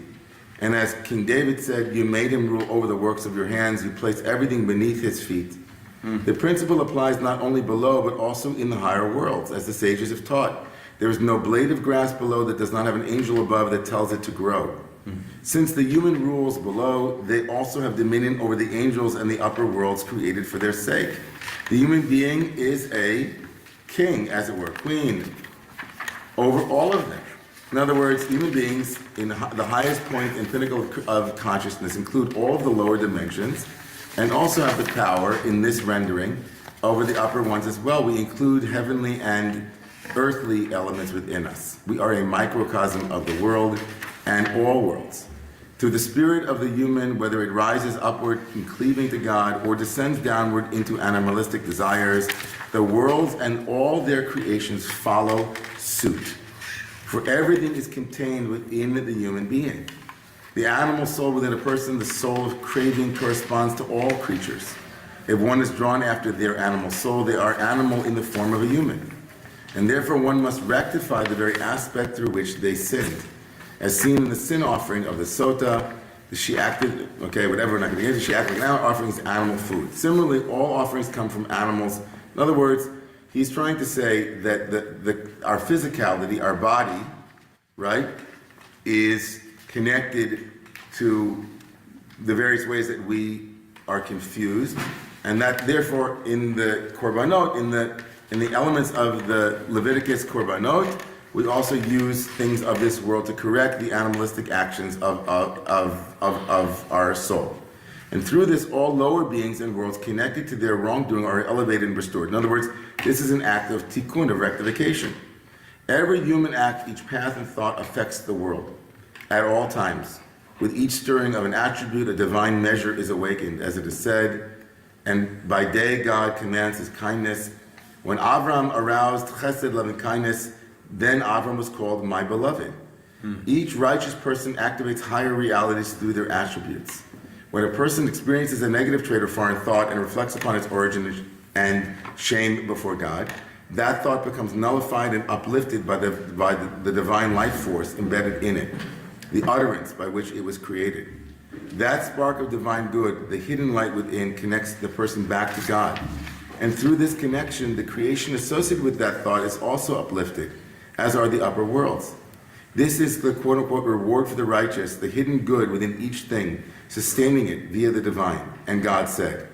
And as King David said, you made him rule over the works of your hands, you placed everything beneath his feet. The principle applies not only below, but also in the higher worlds, as the sages have taught. There is no blade of grass below that does not have an angel above that tells it to grow. Since the human rules below, they also have dominion over the angels and the upper worlds created for their sake. The human being is a king, as it were, queen, over all of them. In other words, human beings in the highest point and pinnacle of consciousness include all of the lower dimensions and also have the power in this rendering over the upper ones as well. We include heavenly and earthly elements within us. We are a microcosm of the world and all worlds. Through the spirit of the human, whether it rises upward in cleaving to God or descends downward into animalistic desires, the worlds and all their creations follow suit. For everything is contained within the human being. The animal soul within a person, the soul of craving, corresponds to all creatures. If one is drawn after their animal soul, they are animal in the form of a human. And therefore one must rectify the very aspect through which they sinned. As seen in the sin offering of the Sota, she acted, okay, whatever, we're not going to get into, she acted like an offering is animal food. Similarly, all offerings come from animals. In other words, he's trying to say that our physicality, our body, right, is connected to the various ways that we are confused, and that therefore in the korbanot, in the elements of the Leviticus korbanot, we also use things of this world to correct the animalistic actions of our soul. And through this, all lower beings and worlds connected to their wrongdoing are elevated and restored. In other words, this is an act of tikkun, of rectification. Every human act, each path and thought affects the world at all times. With each stirring of an attribute, a divine measure is awakened, as it is said, and by day God commands his kindness. When Avram aroused chesed, loving kindness, then Avram was called my beloved. Each righteous person activates higher realities through their attributes. When a person experiences a negative trait or foreign thought and reflects upon its origin and shame before God, that thought becomes nullified and uplifted by the divine life force embedded in it, the utterance by which it was created. That spark of divine good, the hidden light within, connects the person back to God. And through this connection, the creation associated with that thought is also uplifted, as are the upper worlds. This is the quote-unquote reward for the righteous, the hidden good within each thing, sustaining it via the divine. And God said.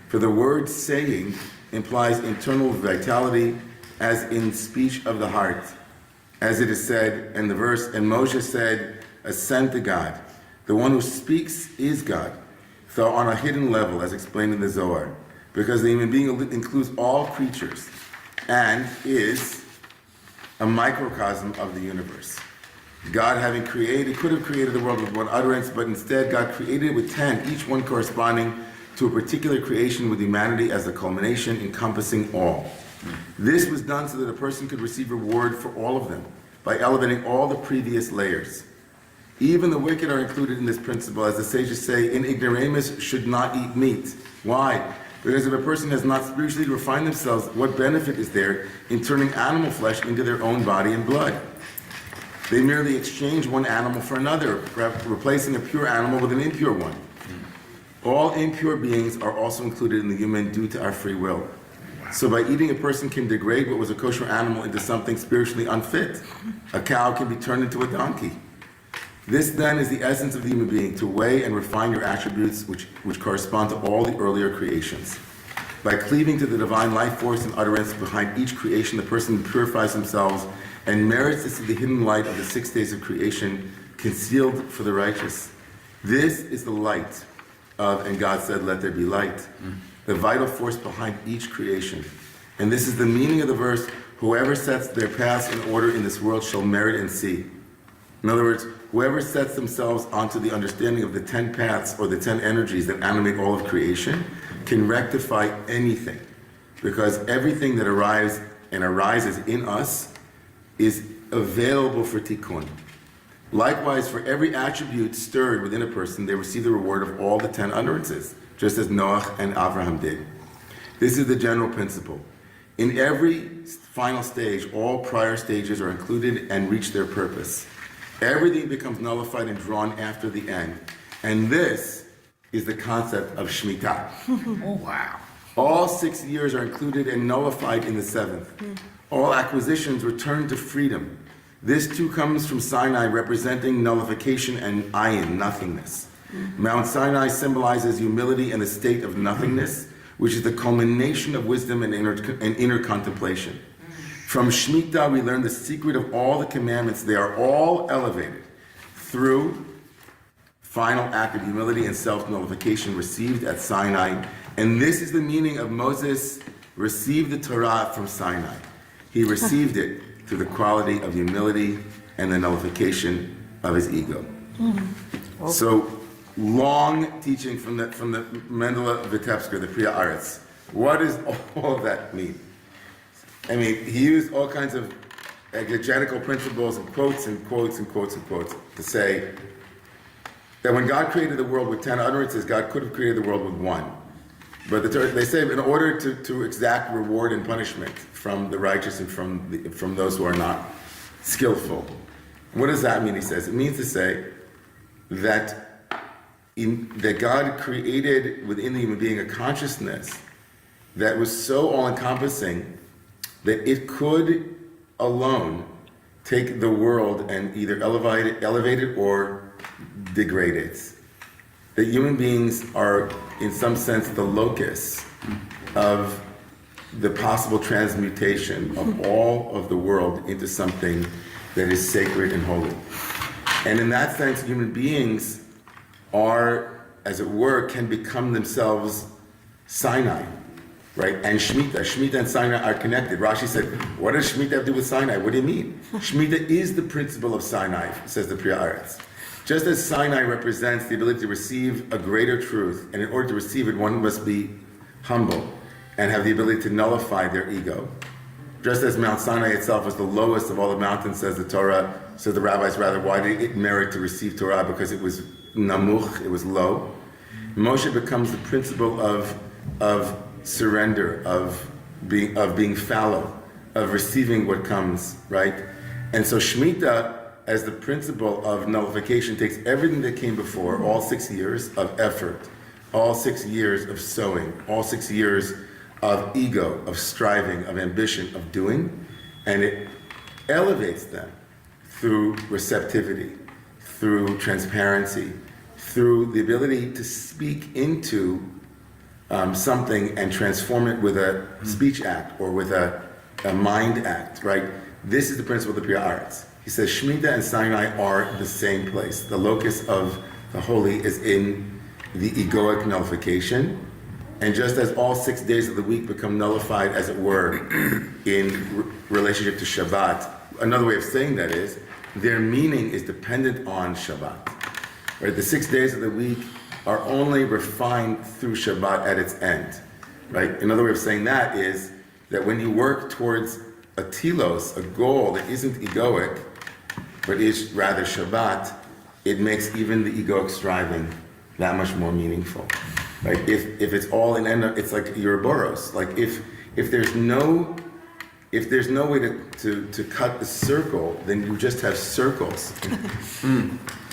For the word saying implies internal vitality, as in speech of the heart. As it is said in the verse, and Moshe said, ascend to God. The one who speaks is God, though on a hidden level, as explained in the Zohar, because the human being includes all creatures and is a microcosm of the universe. God, having created, could have created the world with one utterance, but instead God created it with 10, each one corresponding to a particular creation, with humanity as the culmination, encompassing all. This was done so that a person could receive reward for all of them by elevating all the previous layers. Even the wicked are included in this principle, as the sages say, in ignoramus should not eat meat. Why? Because if a person has not spiritually refined themselves, what benefit is there in turning animal flesh into their own body and blood? They merely exchange one animal for another, replacing a pure animal with an impure one. All impure beings are also included in the human due to our free will. So by eating, a person can degrade what was a kosher animal into something spiritually unfit. A cow can be turned into a donkey. This then is the essence of the human being, to weigh and refine your attributes which correspond to all the earlier creations. By cleaving to the divine life force and utterance behind each creation, the person purifies themselves and merits to see the hidden light of the 6 days of creation concealed for the righteous. This is the light of, and God said, let there be light. the vital force behind each creation. And this is the meaning of the verse, whoever sets their paths in order in this world shall merit and see. In other words, whoever sets themselves onto the understanding of the 10 paths or the 10 energies that animate all of creation can rectify anything. Because everything that arrives and arises in us is available for tikkun. Likewise, for every attribute stirred within a person, they receive the reward of all the 10 utterances, just as Noach and Abraham did. This is the general principle. In every final stage, all prior stages are included and reach their purpose. Everything becomes nullified and drawn after the end. And this is the concept of Shemitah. Oh, wow. All 6 years are included and nullified in the 7th. All acquisitions return to freedom. This too comes from Sinai, representing nullification and ayin, nothingness. Mount Sinai symbolizes humility and the state of nothingness, which is the culmination of wisdom and inner contemplation. From Shemitah, we learn the secret of all the commandments. They are all elevated through final act of humility and self-nullification received at Sinai. And this is the meaning of Moses received the Torah from Sinai. He received it through the quality of humility and the nullification of his ego. So, long teaching from the Mendele Vitebsker, the Priya Aretz. What does all of that mean? I mean, he used all kinds of exegetical principles and quotes and quotes and quotes and quotes to say that when God created the world with 10 utterances, God could have created the world with one. But they say in order to exact reward and punishment from the righteous and from those who are not skillful. What does that mean, he says? It means to say that that God created within the human being a consciousness that was so all-encompassing that it could alone take the world and either elevate it or degrade it. That human beings are, in some sense, the locus of the possible transmutation of all of the world into something that is sacred and holy. And in that sense, human beings are, as it were, can become themselves Sinai, right? And Shemitah and Sinai are connected. Rashi said, what does Shemitah have to do with Sinai? What do you mean? Shemitah is the principle of Sinai, says the Priya Aretz. Just as Sinai represents the ability to receive a greater truth, and in order to receive it, one must be humble and have the ability to nullify their ego. Just as Mount Sinai itself was the lowest of all the mountains, says the Torah, says the rabbis rather, why did it merit to receive Torah? Because it was namuch, it was low. Moshe becomes the principle of surrender, of being fallow, of receiving what comes, right? And so Shemitah, as the principle of nullification, takes everything that came before, all 6 years of effort, all 6 years of sowing, all 6 years of ego, of striving, of ambition, of doing, and it elevates them through receptivity, through transparency, through the ability to speak into something and transform it with a speech act or with a mind act, right? This is the principle of the Priya Aretz. He says Shemitah and Sinai are the same place. The locus of the holy is in the egoic nullification. And just as all 6 days of the week become nullified, as it were, in relationship to Shabbat, another way of saying that is, their meaning is dependent on Shabbat. Right? The 6 days of the week are only refined through Shabbat at its end. Right? Another way of saying that is that when you work towards a telos, a goal that isn't egoic, but is rather Shabbat, it makes even the egoic striving that much more meaningful. Right? If it's all in end, it's like Ouroboros. Like if there's no way to cut the circle, then you just have circles.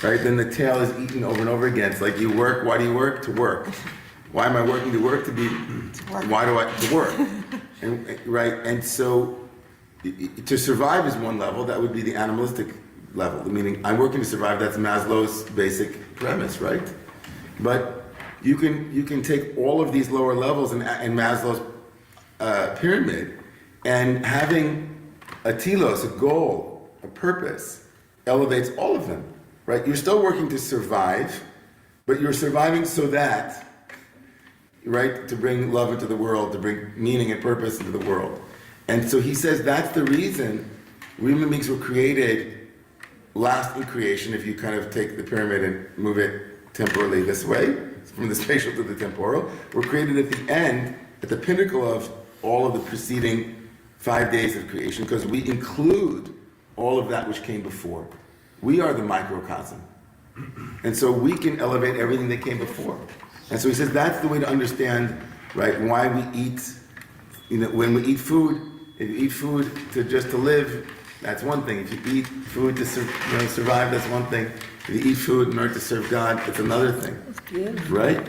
Right? Then the tail is eaten over and over again. It's like you work. Why do you work? To work. Why am I working to work? Why do I to work? And, right? And so to survive is one level. That would be the animalistic level. Meaning I'm working to survive. That's Maslow's basic premise, right? But you can take all of these lower levels in Maslow's pyramid, and having a telos, a goal, a purpose, elevates all of them, right? You're still working to survive, but you're surviving so that right? To bring love into the world, to bring meaning and purpose into the world. And so he says that's the reason human beings were created last in creation, if you kind of take the pyramid and move it temporally this way, from the spatial to the temporal. We're created at the end, at the pinnacle of all of the preceding 5 days of creation, because we include all of that which came before. We are the microcosm. And so we can elevate everything that came before. And so he says that's the way to understand, right, why we eat, when we eat food. If you eat food to live, that's one thing. If you eat food to survive, that's one thing. If you eat food in order to serve God, it's another thing. Right?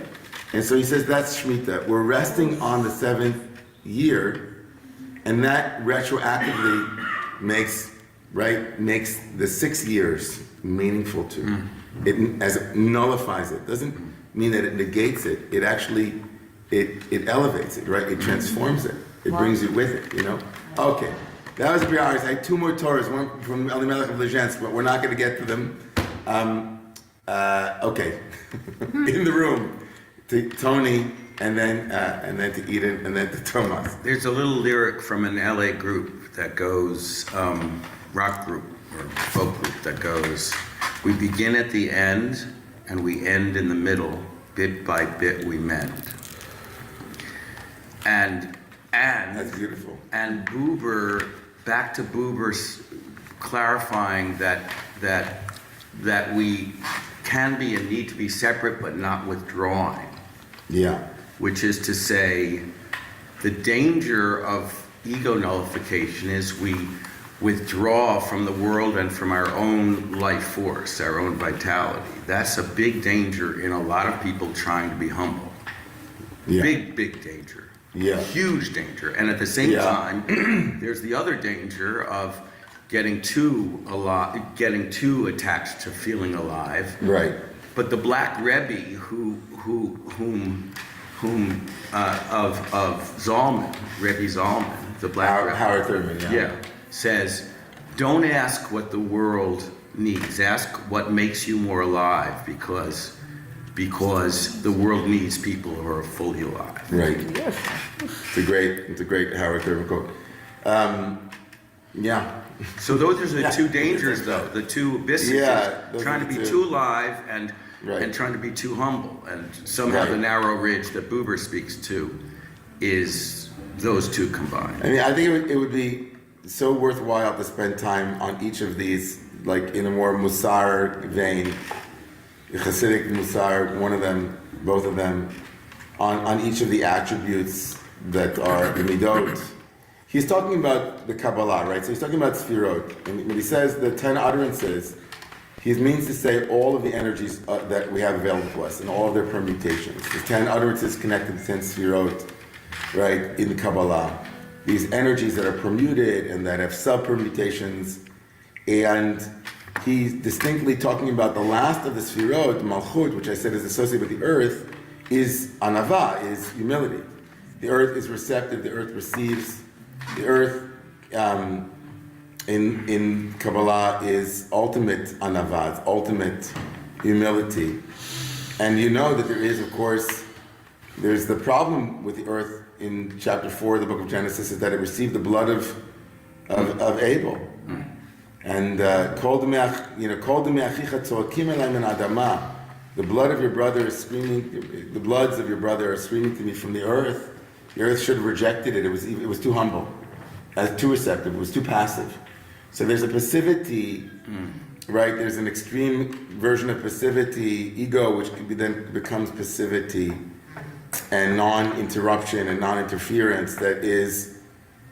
And so he says that's Shemitah. We're resting on the 7th year, and that retroactively makes the 6 years meaningful too. It nullifies it. Doesn't mean that it negates it. It actually it elevates it, right? It transforms it. It brings you with it, Okay. That was a priority. I had 2 more Torahs, one from Elimelech of Lezhensk, but we're not going to get to them. Okay. In the room, to Tony, and then to Eden, and then to Thomas. There's a little lyric from an LA group that goes, rock group or folk group that goes, we begin at the end and we end in the middle, bit by bit we mend. And that's beautiful. And Buber, back to Buber's clarifying that we can be and need to be separate but not withdrawing. Yeah. Which is to say, the danger of ego nullification is we withdraw from the world and from our own life force, our own vitality. That's a big danger in a lot of people trying to be humble. Yeah. Big danger. Yeah. Huge danger. And at the same time, there's the other danger of getting too attached to feeling alive. Right. But the Black Rebbe of Zalman, Rebbe Zalman, the Black Rebbe, Howard Thurman, says, don't ask what the world needs. Ask what makes you more alive, because the world needs people who are fully alive. Right. Yes. It's a great Howard Thurman quote. So those are the 2 dangers, though. The 2 abysses, trying to be too alive and trying to be too humble. And somehow the narrow ridge that Buber speaks to is those 2 combined. I mean, I think it would be so worthwhile to spend time on each of these, like in a more Musar vein, Hasidic Musar, one of them, both of them, on each of the attributes that are the Midot. He's talking about the Kabbalah, right? So he's talking about Sfirot. And when he says the 10 utterances, he means to say all of the energies that we have available to us and all of their permutations. The 10 utterances connected to 10 Sfirot, right, in the Kabbalah. These energies that are permuted and that have sub-permutations. And he's distinctly talking about the last of the Sfirot, Malchut, which I said is associated with the earth, is Anava, is humility. The earth is receptive, the earth receives. The earth in Kabbalah is ultimate Anava, it's ultimate humility. And you know that there is, of course, there's the problem with the earth in chapter 4 of the book of Genesis, is that it received the blood of Abel. And the blood of your brother is screaming, the bloods of your brother are screaming to me from the earth. The earth should have rejected it. It was too humble, too receptive. It was too passive. So there's a passivity, right? There's an extreme version of passivity, ego, which then becomes passivity and non-interruption and non-interference. That is,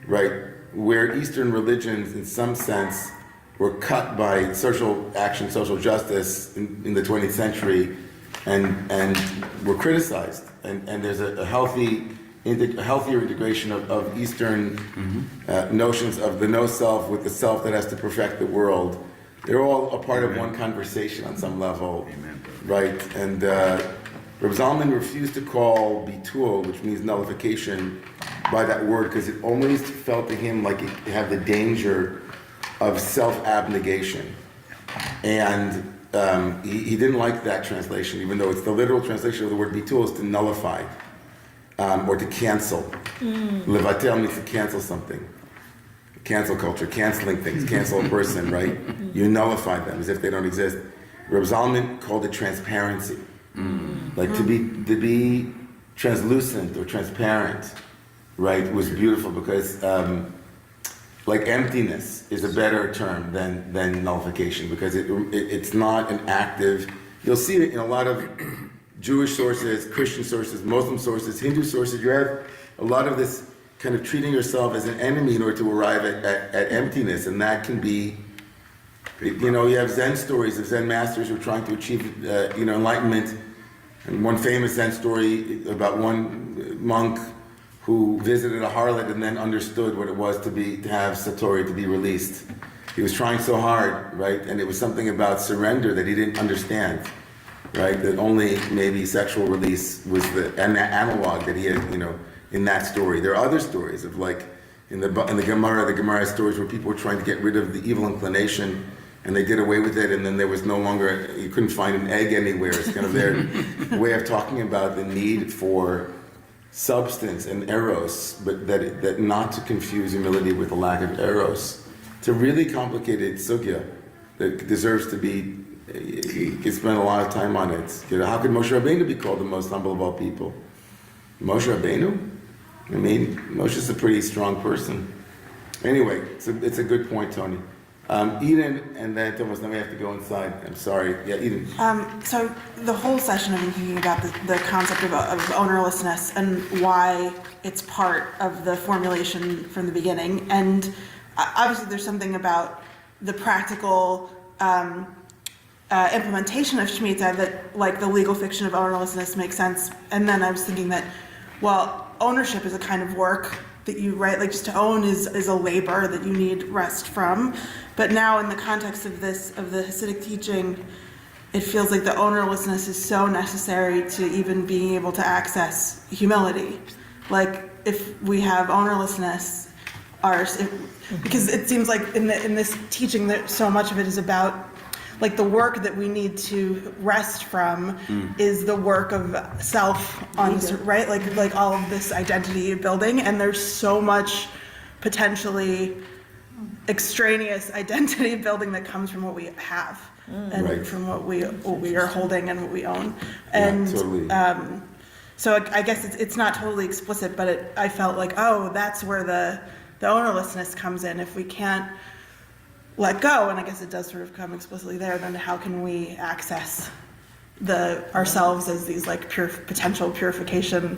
right, where Eastern religions, in some sense, were cut by social action, social justice in the 20th century, and were criticized. And there's a healthier integration of Eastern notions of the no self with the self that has to perfect the world. They're all a part of one conversation on some level. Amen. Right? And Reb Zalman refused to call bitul, which means nullification, by that word, because it always felt to him like it had the danger of self-abnegation. And he didn't like that translation, even though it's the literal translation of the word bitul is to nullify. or to cancel. Levatel means to cancel something. Cancel culture, canceling things, cancel a person, right? You nullify them as if they don't exist. Reb Zalman called it transparency. Like to be translucent or transparent, right, was beautiful because like emptiness is a better term than nullification because it's not an active. You'll see it in a lot of Jewish sources, Christian sources, Muslim sources, Hindu sources. You have a lot of this kind of treating yourself as an enemy in order to arrive at emptiness, and that can be, you know, you have Zen stories of Zen masters who are trying to achieve, enlightenment. And one famous Zen story about one monk who visited a harlot and then understood what it was to have Satori, to be released. He was trying so hard, right? And it was something about surrender that he didn't understand, right? That only maybe sexual release was the analog that he had, in that story. There are other stories of like, in the Gemara stories where people were trying to get rid of the evil inclination and they did away with it, and then there was no longer, you couldn't find an egg anywhere. It's kind of their way of talking about the need for substance and eros, but that not to confuse humility with a lack of eros. It's a really complicated sugya that deserves to be, you can spend a lot of time on it. How could Moshe Rabbeinu be called the most humble of all people? Moshe Rabbeinu? I mean, Moshe's a pretty strong person. Anyway, it's a good point, Tony. Eden, and then Thomas, then we have to go inside. I'm sorry. Yeah, Eden. So the whole session I've been thinking about the concept of ownerlessness and why it's part of the formulation from the beginning. And obviously there's something about the practical implementation of Shemitah that, like, the legal fiction of ownerlessness makes sense. And then I was thinking that, well, ownership is a kind of work that you, right, like just to own is a labor that you need rest from. But now in the context of the Hasidic teaching, it feels like the ownerlessness is so necessary to even being able to access humility. Like if we have ownerlessness, because it seems like in this teaching that so much of it is about like the work that we need to rest from is the work of self right? Like all of this identity building, and there's so much potentially extraneous identity building that comes from what we have and right. from what we are holding and what we own. And totally. so I guess it's not totally explicit, but I felt like, oh, that's where the ownerlessness comes in. If we can't let go, and I guess it does sort of come explicitly there, then how can we access ourselves as these like potential purification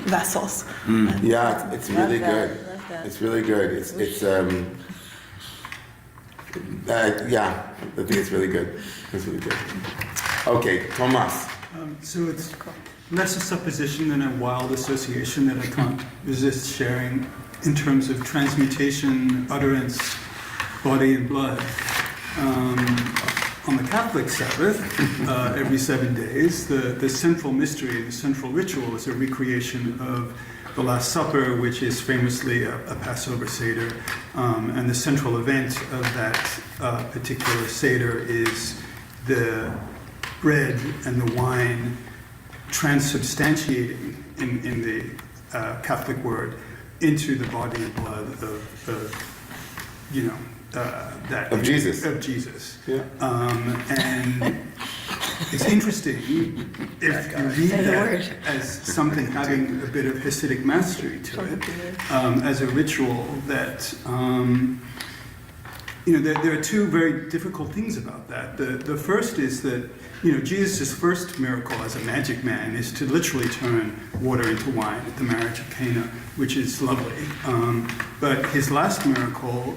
vessels? Yeah, it's really good. It's really good. Yeah, I think it's really good. It's really good. Okay, Thomas. So it's less a supposition than a wild association that I can't resist sharing in terms of transmutation, utterance, body and blood. On the Catholic Sabbath, every 7 days, the central mystery, the central ritual is a recreation of the Last Supper, which is famously a Passover Seder. And the central event of that particular Seder is the bread and the wine transubstantiating in the Catholic word into the body and blood of Jesus. Of Jesus. Yeah. And it's interesting if you read that as something having a bit of Hasidic mastery to it, as a ritual that, there are two very difficult things about that. The first is that, Jesus' first miracle as a magic man is to literally turn water into wine at the marriage of Cana, which is lovely. But his last miracle,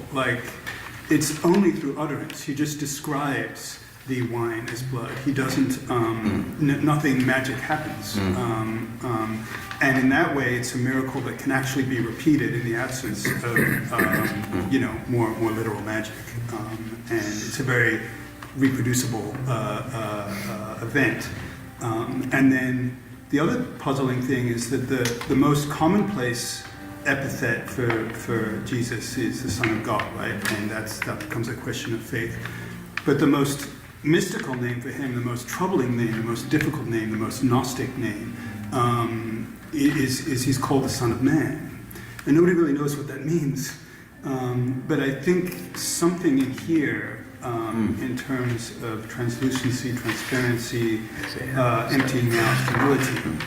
it's only through utterance. He just describes the wine as blood. He doesn't, nothing magic happens. And in that way, it's a miracle that can actually be repeated in the absence of, more literal magic. And it's a very reproducible event. And then the other puzzling thing is that the most commonplace epithet for Jesus is the Son of God, right? And that becomes a question of faith. But the most mystical name for him, the most troubling name, the most difficult name, the most Gnostic name is he's called the Son of Man. And nobody really knows what that means. But I think something in here, in terms of translucency, transparency, emptying out, humility,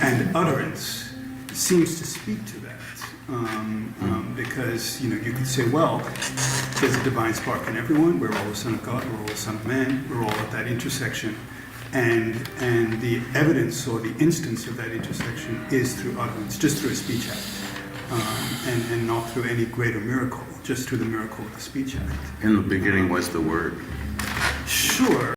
and utterance, seems to speak to that. Because, you could say, well, there's a divine spark in everyone. We're all the Son of God. We're all the Son of Man. We're all at that intersection. And the evidence or the instance of that intersection is through utterance, just through a speech act. And not through any greater miracle, just through the miracle of the speech act. In the beginning was the Word. Sure.